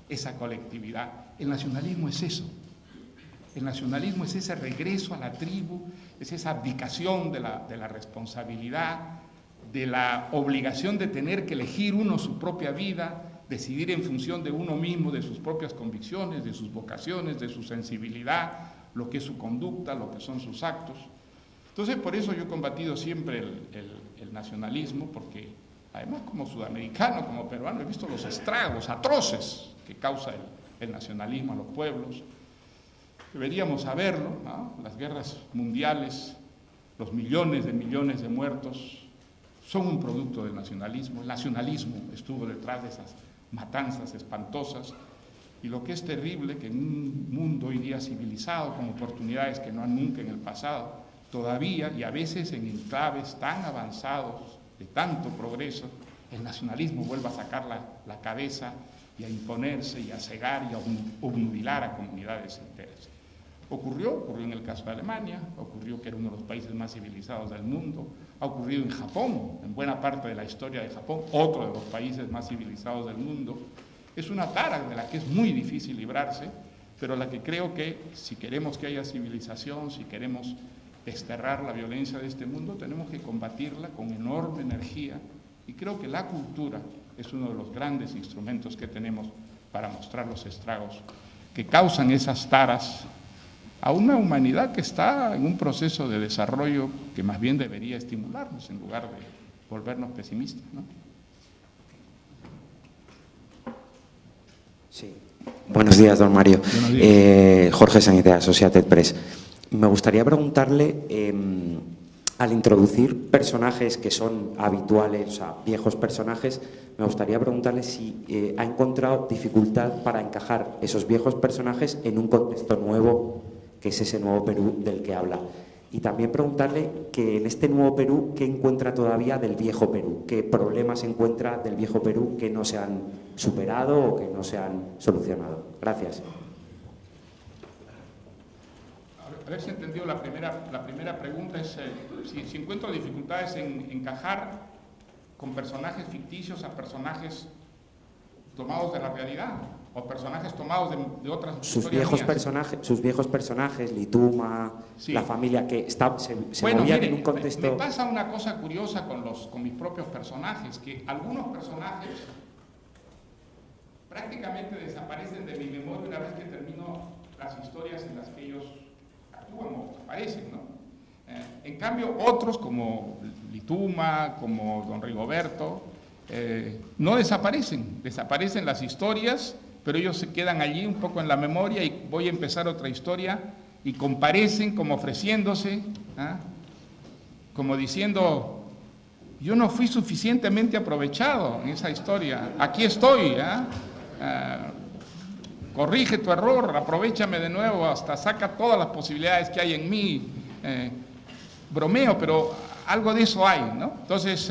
esa colectividad. El nacionalismo es eso. El nacionalismo es ese regreso a la tribu, es esa abdicación de la responsabilidad, de la obligación de tener que elegir uno su propia vida, decidir en función de uno mismo, de sus propias convicciones, de sus vocaciones, de su sensibilidad, lo que es su conducta, lo que son sus actos. Entonces, por eso yo he combatido siempre el nacionalismo, porque además como sudamericano, como peruano, he visto los estragos atroces que causa el nacionalismo a los pueblos. Deberíamos saberlo, ¿no? Las guerras mundiales, los millones de muertos, son un producto del nacionalismo. El nacionalismo estuvo detrás de esas matanzas espantosas, y lo que es terrible, que en un mundo hoy día civilizado, con oportunidades que no han nunca en el pasado, todavía, y a veces en enclaves tan avanzados, de tanto progreso, el nacionalismo vuelve a sacar la cabeza y a imponerse y a cegar y a obnubilar a comunidades enteras. Ocurrió en el caso de Alemania, ocurrió que era uno de los países más civilizados del mundo, ha ocurrido en Japón, en buena parte de la historia de Japón, otro de los países más civilizados del mundo. Es una tara de la que es muy difícil librarse, pero la que creo que si queremos que haya civilización, si queremos desterrar la violencia de este mundo, tenemos que combatirla con enorme energía, y creo que la cultura es uno de los grandes instrumentos que tenemos para mostrar los estragos que causan esas taras a una humanidad que está en un proceso de desarrollo que más bien debería estimularnos en lugar de volvernos pesimistas, ¿no? Sí. Buenos días, don Mario. Buenos días. Jorge Sánchez, de Associated Press. Me gustaría preguntarle, al introducir personajes que son habituales, o sea, viejos personajes, me gustaría preguntarle si ha encontrado dificultad para encajar esos viejos personajes en un contexto nuevo, que es ese nuevo Perú del que habla. Y también preguntarle que en este nuevo Perú, ¿qué encuentra todavía del viejo Perú? ¿Qué problemas encuentra del viejo Perú que no se han superado o que no se han solucionado? Gracias. A ver si he entendido la primera pregunta. Es si encuentro dificultades en encajar con personajes ficticios a personajes tomados de la realidad, o personajes tomados de otras sus viejos personajes, Lituma, sí. La familia, que se movían en un contexto... Me pasa una cosa curiosa con mis propios personajes, que algunos personajes prácticamente desaparecen de mi memoria una vez que termino las historias en las que ellos actúan o aparecen, ¿no? En cambio, otros como Lituma, como don Rigoberto, no desaparecen las historias, pero ellos se quedan allí un poco en la memoria y voy a empezar otra historia y comparecen como ofreciéndose, como diciendo, yo no fui suficientemente aprovechado en esa historia, aquí estoy, corrige tu error, aprovéchame de nuevo, hasta saca todas las posibilidades que hay en mí, bromeo, pero algo de eso hay, ¿no? Entonces,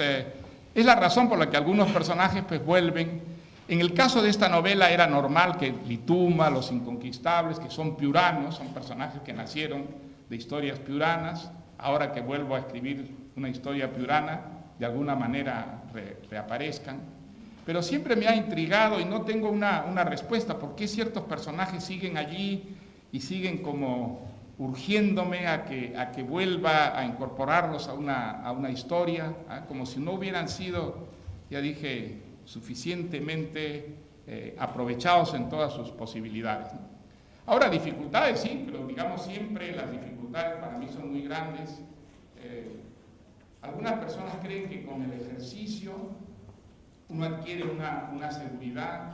es la razón por la que algunos personajes pues vuelven. En el caso de esta novela era normal que Lituma, los inconquistables, que son piuranos, son personajes que nacieron de historias piuranas, ahora que vuelvo a escribir una historia piurana, de alguna manera reaparezcan. Pero siempre me ha intrigado y no tengo una respuesta, ¿por qué ciertos personajes siguen allí y siguen como urgiéndome a que vuelva a incorporarlos a una historia, como si no hubieran sido, ya dije, suficientemente aprovechados en todas sus posibilidades, ¿no? Ahora, dificultades sí, pero digamos siempre las dificultades para mí son muy grandes. Algunas personas creen que con el ejercicio uno adquiere una seguridad,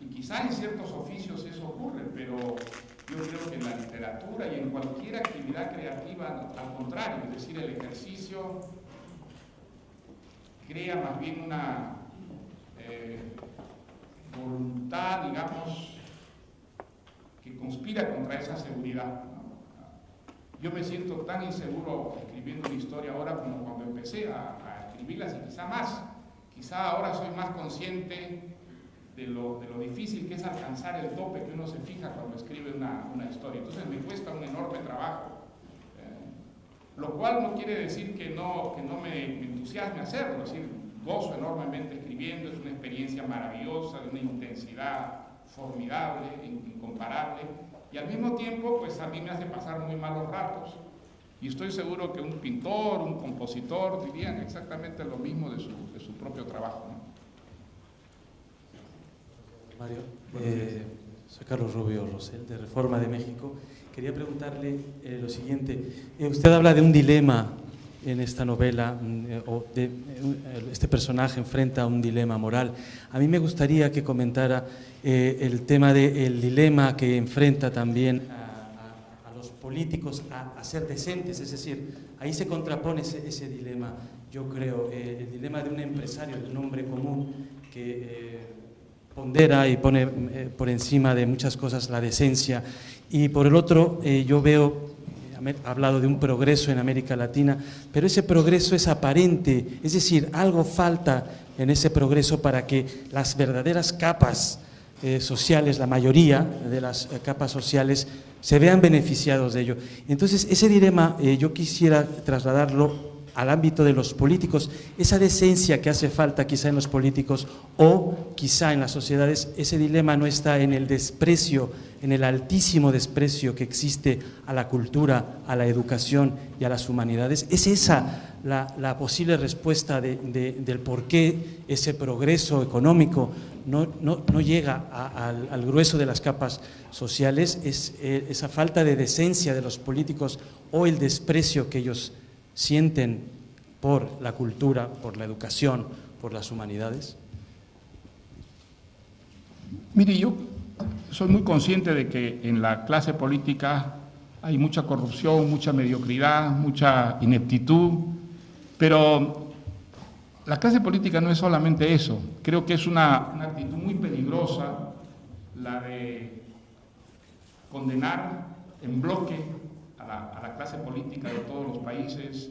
y quizá en ciertos oficios eso ocurre, pero yo creo que en la literatura y en cualquier actividad creativa, al contrario, es decir, el ejercicio crea más bien una voluntad, digamos, que conspira contra esa seguridad, ¿no? Yo me siento tan inseguro escribiendo una historia ahora como cuando empecé a escribirlas, y quizá más. Quizá ahora soy más consciente de lo difícil que es alcanzar el tope que uno se fija cuando escribe una historia. Entonces me cuesta un enorme trabajo, lo cual no quiere decir que no me entusiasme hacerlo, es decir, gozo enormemente escribiendo, es una experiencia maravillosa, de una intensidad formidable, incomparable, y al mismo tiempo pues a mí me hace pasar muy malos ratos, y estoy seguro que un pintor, un compositor dirían exactamente lo mismo de su propio trabajo, ¿no? Mario, soy Carlos Rubio Rosell, de Reforma de México. Quería preguntarle lo siguiente. Usted habla de un dilema en esta novela, este personaje enfrenta un dilema moral. A mí me gustaría que comentara el tema del dilema que enfrenta también a los políticos a ser decentes, es decir, ahí se contrapone ese dilema, yo creo, el dilema de un empresario, de un hombre común que pondera y pone por encima de muchas cosas la decencia, y por el otro yo veo, ha hablado de un progreso en América Latina, pero ese progreso es aparente, es decir, algo falta en ese progreso para que las verdaderas capas sociales, la mayoría de las capas sociales, se vean beneficiados de ello. Entonces, ese dilema yo quisiera trasladarlo al ámbito de los políticos, esa decencia que hace falta quizá en los políticos o quizá en las sociedades, ese dilema no está en el desprecio, en el altísimo desprecio que existe a la cultura, a la educación y a las humanidades. ¿Es esa la posible respuesta del por qué ese progreso económico no llega al grueso de las capas sociales? ¿Es esa falta de decencia de los políticos o el desprecio que ellos sienten por la cultura, por la educación, por las humanidades? Mire, yo soy muy consciente de que en la clase política hay mucha corrupción, mucha mediocridad, mucha ineptitud, pero la clase política no es solamente eso. Creo que es una actitud muy peligrosa la de condenar en bloque a la clase política de todos los países,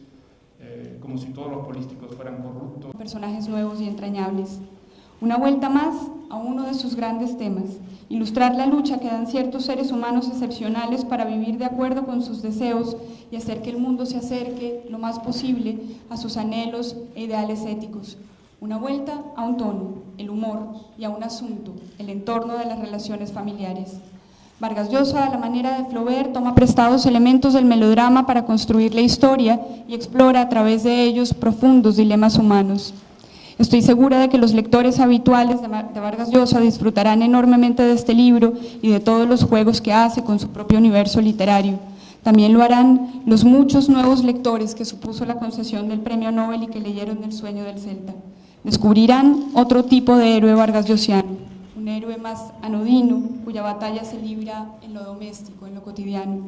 como si todos los políticos fueran corruptos. Personajes nuevos y entrañables. Una vuelta más a uno de sus grandes temas, ilustrar la lucha que dan ciertos seres humanos excepcionales para vivir de acuerdo con sus deseos y hacer que el mundo se acerque lo más posible a sus anhelos e ideales éticos. Una vuelta a un tono, el humor, y a un asunto, el entorno de las relaciones familiares. Vargas Llosa, a la manera de Flaubert, toma prestados elementos del melodrama para construir la historia y explora a través de ellos profundos dilemas humanos. Estoy segura de que los lectores habituales de Vargas Llosa disfrutarán enormemente de este libro y de todos los juegos que hace con su propio universo literario. También lo harán los muchos nuevos lectores que supuso la concesión del Premio Nobel y que leyeron El sueño del Celta. Descubrirán otro tipo de héroe vargasllosiano, un héroe más anodino, cuya batalla se libra en lo doméstico, en lo cotidiano.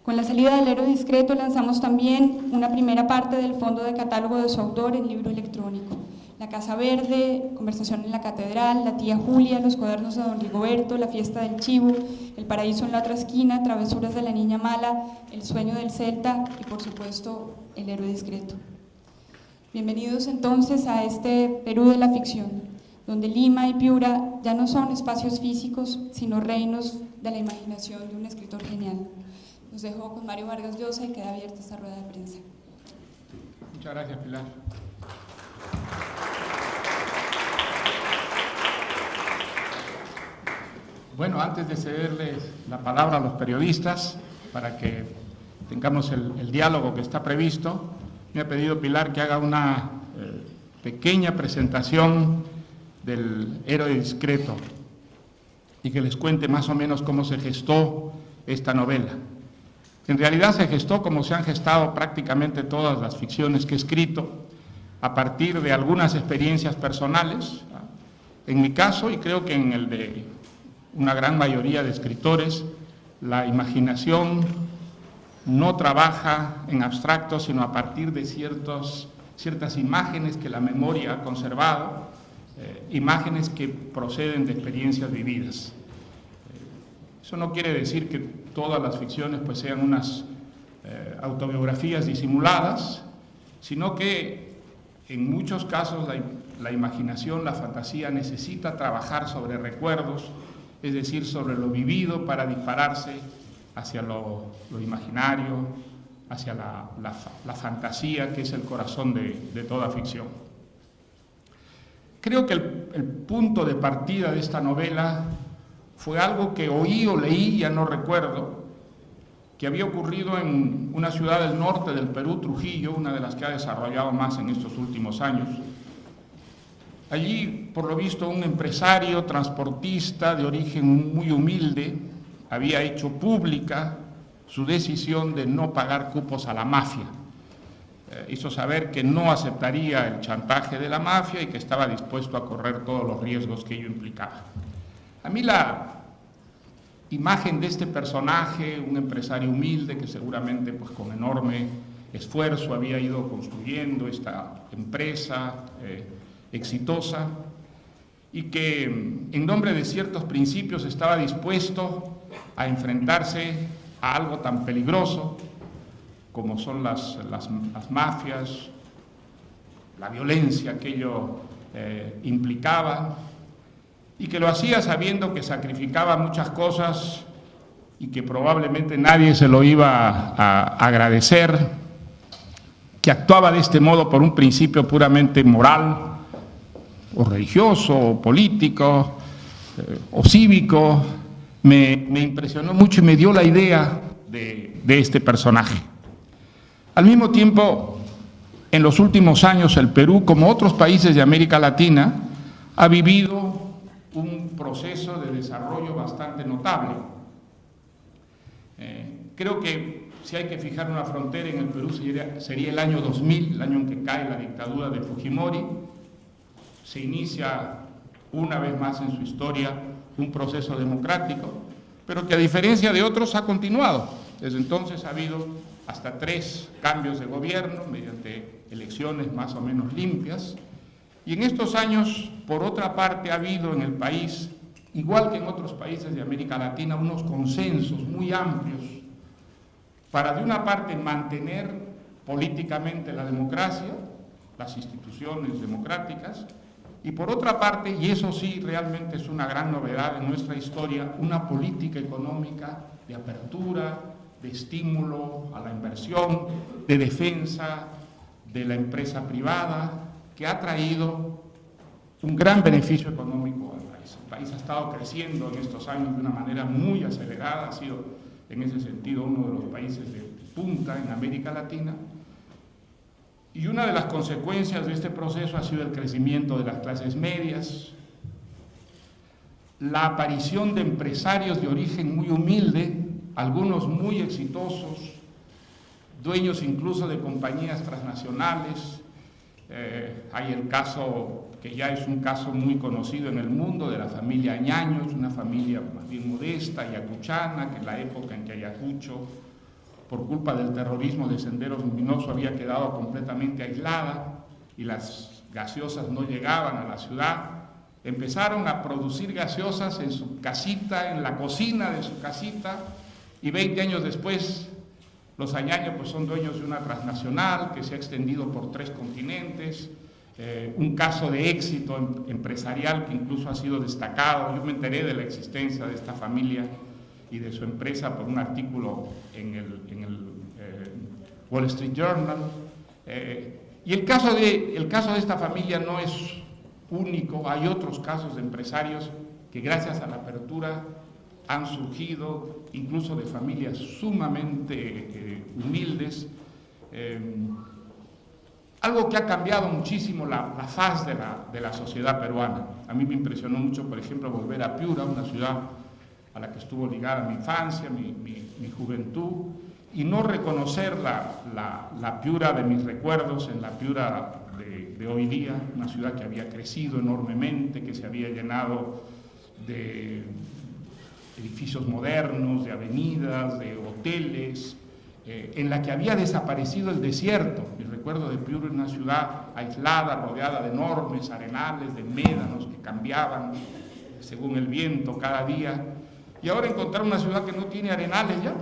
Con la salida del Héroe Discreto lanzamos también una primera parte del fondo de catálogo de su autor en libro electrónico. La Casa Verde, Conversación en la Catedral, La tía Julia, Los cuadernos de don Rigoberto, La fiesta del chivo, El paraíso en la otra esquina, Travesuras de la niña mala, El sueño del Celta y por supuesto El Héroe Discreto. Bienvenidos entonces a este Perú de la ficción, donde Lima y Piura ya no son espacios físicos, sino reinos de la imaginación de un escritor genial. Los dejo con Mario Vargas Llosa y queda abierta esta rueda de prensa. Muchas gracias, Pilar. Bueno, antes de cederles la palabra a los periodistas para que tengamos el diálogo que está previsto, me ha pedido Pilar que haga una pequeña presentación del Héroe Discreto y que les cuente más o menos cómo se gestó esta novela. En realidad se gestó como se han gestado prácticamente todas las ficciones que he escrito, a partir de algunas experiencias personales. En mi caso, y creo que en el de una gran mayoría de escritores, la imaginación no trabaja en abstracto, sino a partir de ciertas imágenes que la memoria ha conservado, imágenes que proceden de experiencias vividas. Eso no quiere decir que todas las ficciones pues sean unas autobiografías disimuladas, sino que en muchos casos la imaginación, la fantasía necesita trabajar sobre recuerdos, es decir, sobre lo vivido para dispararse hacia lo imaginario, hacia la fantasía, que es el corazón de toda ficción. Creo que el punto de partida de esta novela fue algo que oí o leí, ya no recuerdo, que había ocurrido en una ciudad del norte del Perú, Trujillo, una de las que ha desarrollado más en estos últimos años. Allí, por lo visto, un empresario transportista de origen muy humilde había hecho pública su decisión de no pagar cupos a la mafia. Hizo saber que no aceptaría el chantaje de la mafia y que estaba dispuesto a correr todos los riesgos que ello implicaba. A mí la imagen de este personaje, un empresario humilde que seguramente pues, con enorme esfuerzo había ido construyendo esta empresa exitosa y que en nombre de ciertos principios estaba dispuesto a enfrentarse a algo tan peligroso como son las mafias, la violencia que ello implicaba, y que lo hacía sabiendo que sacrificaba muchas cosas y que probablemente nadie se lo iba a agradecer, que actuaba de este modo por un principio puramente moral, o religioso, o político, o cívico, me impresionó mucho y me dio la idea de este personaje. Al mismo tiempo, en los últimos años el Perú, como otros países de América Latina, ha vivido un proceso de desarrollo bastante notable. Creo que si hay que fijar una frontera en el Perú sería el año 2000, el año en que cae la dictadura de Fujimori. Se inicia una vez más en su historia un proceso democrático, pero que a diferencia de otros ha continuado. Desde entonces ha habido hasta 3 cambios de gobierno mediante elecciones más o menos limpias. Y en estos años, por otra parte, ha habido en el país, igual que en otros países de América Latina, unos consensos muy amplios para, de una parte, mantener políticamente la democracia, las instituciones democráticas, y por otra parte, y eso sí realmente es una gran novedad en nuestra historia, una política económica de apertura, de estímulo a la inversión, de defensa de la empresa privada, que ha traído un gran beneficio económico al país. El país ha estado creciendo en estos años de una manera muy acelerada, ha sido en ese sentido uno de los países de punta en América Latina, y una de las consecuencias de este proceso ha sido el crecimiento de las clases medias, la aparición de empresarios de origen muy humilde, algunos muy exitosos, dueños incluso de compañías transnacionales. Hay el caso, que ya es un caso muy conocido en el mundo, de la familia Añaños, una familia más bien modesta, ayacuchana, que en la época en que Ayacucho, por culpa del terrorismo de Sendero Luminoso, había quedado completamente aislada y las gaseosas no llegaban a la ciudad, empezaron a producir gaseosas en su casita, en la cocina de su casita, y 20 años después los Añaños pues son dueños de una transnacional que se ha extendido por 3 continentes, un caso de éxito empresarial que incluso ha sido destacado. Yo me enteré de la existencia de esta familia y de su empresa por un artículo en el Wall Street Journal. Y el caso de esta familia no es único, hay otros casos de empresarios que gracias a la apertura han surgido, incluso de familias sumamente humildes, algo que ha cambiado muchísimo la faz de la sociedad peruana. A mí me impresionó mucho, por ejemplo, volver a Piura, una ciudad a la que estuvo ligada mi infancia, mi juventud, y no reconocer la Piura de mis recuerdos en la Piura de hoy día, una ciudad que había crecido enormemente, que se había llenado de edificios modernos, de avenidas, de hoteles, en la que había desaparecido el desierto. Mi recuerdo de Piura era una ciudad aislada, rodeada de enormes arenales, de médanos que cambiaban según el viento cada día. Y ahora encontrar una ciudad que no tiene arenales ya.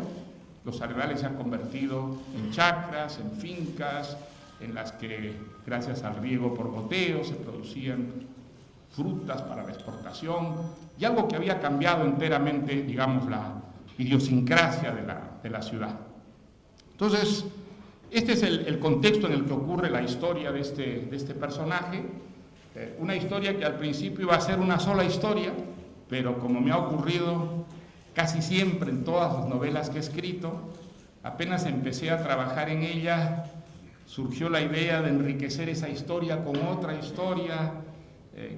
Los arenales se han convertido en chacras, en fincas, en las que, gracias al riego por goteo, se producían frutas para la exportación, y algo que había cambiado enteramente, digamos, la idiosincrasia de la ciudad. Entonces, este es el contexto en el que ocurre la historia de este personaje, una historia que al principio iba a ser una sola historia, pero como me ha ocurrido casi siempre en todas las novelas que he escrito, apenas empecé a trabajar en ella, surgió la idea de enriquecer esa historia con otra historia,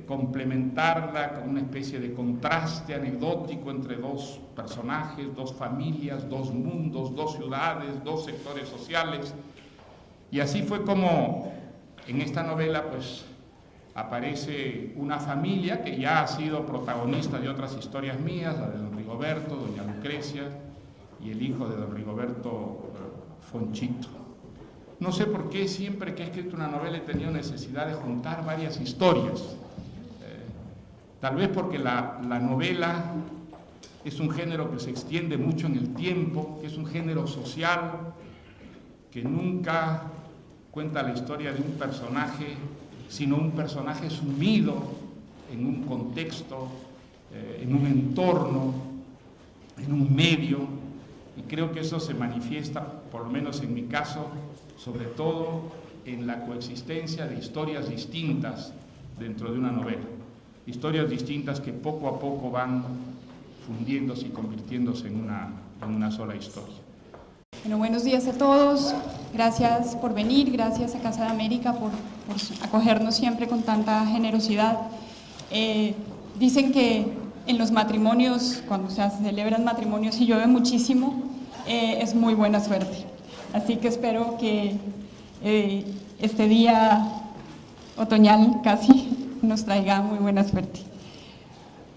complementarla con una especie de contraste anecdótico entre 2 personajes, 2 familias, 2 mundos, 2 ciudades, 2 sectores sociales. Y así fue como en esta novela pues aparece una familia que ya ha sido protagonista de otras historias mías, la de don Rigoberto, doña Lucrecia y el hijo de don Rigoberto, Fonchito. No sé por qué siempre que he escrito una novela he tenido necesidad de juntar varias historias. Tal vez porque la novela es un género que se extiende mucho en el tiempo, que es un género social, que nunca cuenta la historia de un personaje, sino un personaje sumido en un contexto, en un entorno, en un medio, Y creo que eso se manifiesta, por lo menos en mi caso, sobre todo en la coexistencia de historias distintas dentro de una novela. Historias distintas que poco a poco van fundiéndose y convirtiéndose en una sola historia. Bueno, buenos días a todos. Gracias por venir, gracias a Casa de América por acogernos siempre con tanta generosidad. Dicen que en los matrimonios, cuando se celebran matrimonios y llueve muchísimo, es muy buena suerte. Así que espero que este día otoñal casi nos traiga muy buena suerte.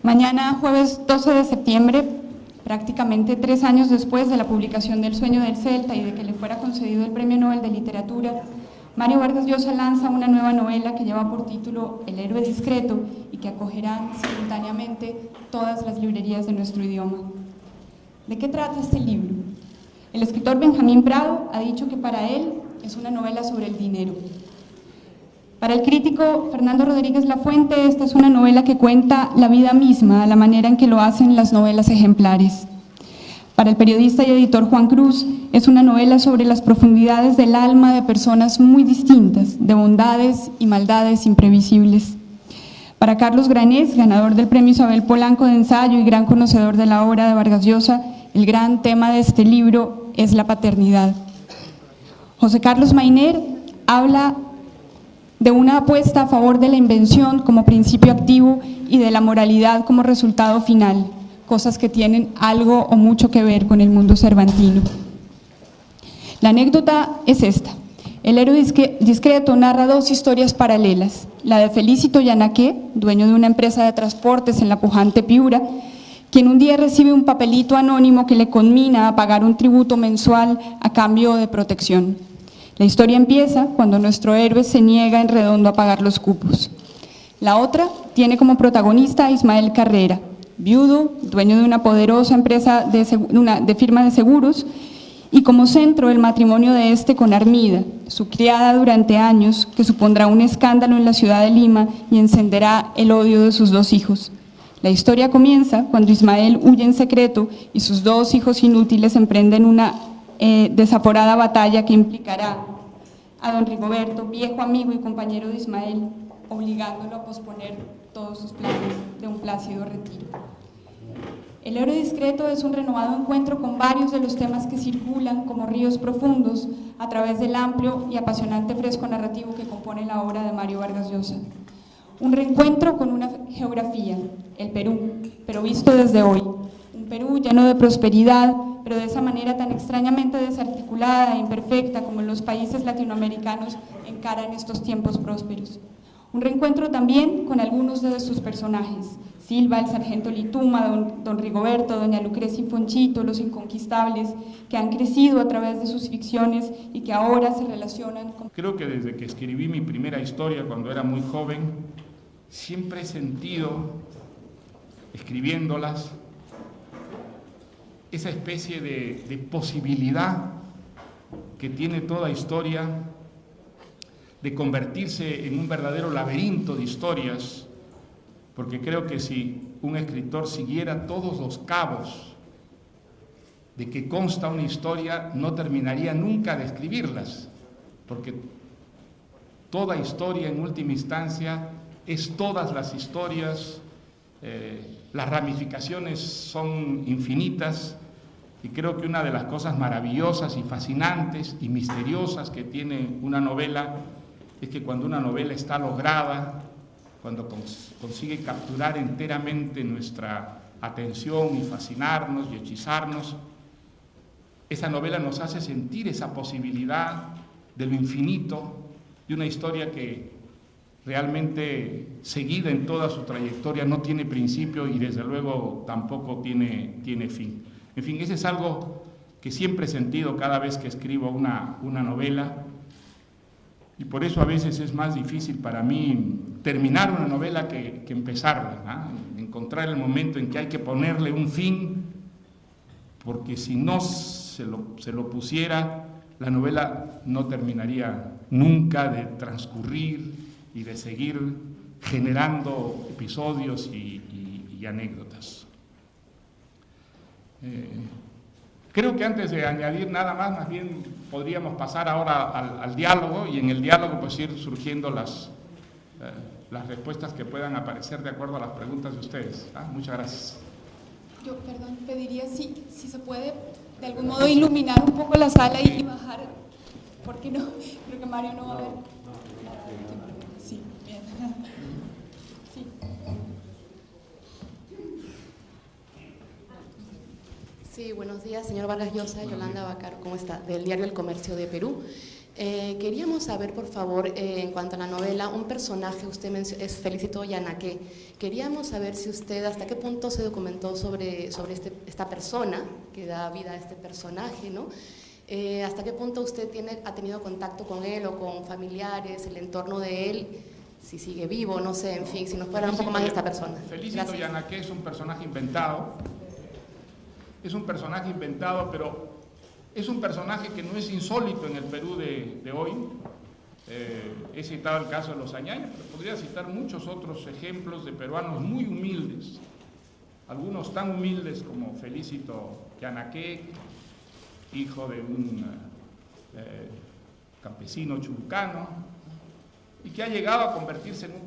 Mañana, jueves 12 de septiembre, prácticamente 3 años después de la publicación del Sueño del Celta y de que le fuera concedido el Premio Nobel de Literatura, Mario Vargas Llosa lanza una nueva novela que lleva por título El héroe discreto y que acogerán simultáneamente todas las librerías de nuestro idioma. ¿De qué trata este libro? El escritor Benjamín Prado ha dicho que para él es una novela sobre el dinero. Para el crítico Fernando Rodríguez Lafuente, esta es una novela que cuenta la vida misma a la manera en que lo hacen las novelas ejemplares. Para el periodista y editor Juan Cruz, es una novela sobre las profundidades del alma de personas muy distintas, de bondades y maldades imprevisibles. Para Carlos Granés, ganador del Premio Isabel Polanco de ensayo y gran conocedor de la obra de Vargas Llosa, el gran tema de este libro es la paternidad. José Carlos Mayner habla de una apuesta a favor de la invención como principio activo y de la moralidad como resultado final, cosas que tienen algo o mucho que ver con el mundo cervantino. La anécdota es esta. El héroe discreto narra 2 historias paralelas, la de Felicito Yanaqué, dueño de una empresa de transportes en la pujante Piura, quien un día recibe un papelito anónimo que le conmina a pagar un tributo mensual a cambio de protección. La historia empieza cuando nuestro héroe se niega en redondo a pagar los cupos. La otra tiene como protagonista a Ismael Carrera, viudo, dueño de una poderosa empresa de firma de seguros, y como centro el matrimonio de este con Armida, su criada durante años, que supondrá un escándalo en la ciudad de Lima y encenderá el odio de sus 2 hijos. La historia comienza cuando Ismael huye en secreto y sus 2 hijos inútiles emprenden una desaforada batalla que implicará a don Rigoberto, viejo amigo y compañero de Ismael, obligándolo a posponer todos sus planes de un plácido retiro. El héroe discreto es un renovado encuentro con varios de los temas que circulan como ríos profundos a través del amplio y apasionante fresco narrativo que compone la obra de Mario Vargas Llosa. Un reencuentro con una geografía, el Perú, pero visto desde hoy. Un Perú lleno de prosperidad, pero de esa manera tan extrañamente desarticulada e imperfecta como los países latinoamericanos encaran estos tiempos prósperos. Un reencuentro también con algunos de sus personajes, Silva, el sargento Lituma, don Rigoberto, doña Lucrecia y Fonchito, los inconquistables, que han crecido a través de sus ficciones y que ahora se relacionan con... Creo que desde que escribí mi primera historia, cuando era muy joven, siempre he sentido, escribiéndolas, esa especie de posibilidad que tiene toda historia de convertirse en un verdadero laberinto de historias, porque creo que si un escritor siguiera todos los cabos de que consta una historia, no terminaría nunca de escribirlas, porque toda historia en última instancia es todas las historias, las ramificaciones son infinitas, y creo que una de las cosas maravillosas y fascinantes y misteriosas que tiene una novela es que cuando una novela está lograda, cuando consigue capturar enteramente nuestra atención y fascinarnos y hechizarnos, esa novela nos hace sentir esa posibilidad de lo infinito, de una historia que realmente seguida en toda su trayectoria no tiene principio y desde luego tampoco tiene fin. En fin, ese es algo que siempre he sentido cada vez que escribo una novela, y por eso a veces es más difícil para mí terminar una novela que empezarla, ¿no? Encontrar el momento en que hay que ponerle un fin, porque si no se lo pusiera, la novela no terminaría nunca de transcurrir y de seguir generando episodios y anécdotas. Creo que antes de añadir nada más bien podríamos pasar ahora al diálogo y en el diálogo pues ir surgiendo las respuestas que puedan aparecer de acuerdo a las preguntas de ustedes. Muchas gracias. Yo, perdón, pediría si se puede de algún modo iluminar un poco la sala y bajar, porque no, creo que Mario no va a ver. Sí, bien. Sí. Sí, buenos días, señor Vargas Llosa, Yolanda Bacaro, ¿cómo está? Del diario El Comercio de Perú. Queríamos saber, por favor, en cuanto a la novela, un personaje, usted es Felicito Yanaque. Queríamos saber si usted, hasta qué punto se documentó sobre esta persona que da vida a este personaje, ¿no? Hasta qué punto usted ha tenido contacto con él o con familiares, el entorno de él, si sigue vivo, no sé, en fin, si nos puede hablar un poco más de esta persona. Felicito Yanaque es un personaje inventado. Es un personaje inventado, pero es un personaje que no es insólito en el Perú de hoy. He citado el caso de los Añaños, pero podría citar muchos otros ejemplos de peruanos muy humildes, algunos tan humildes como Felicito Yanaque, hijo de un campesino chulucano, y que ha llegado a convertirse en un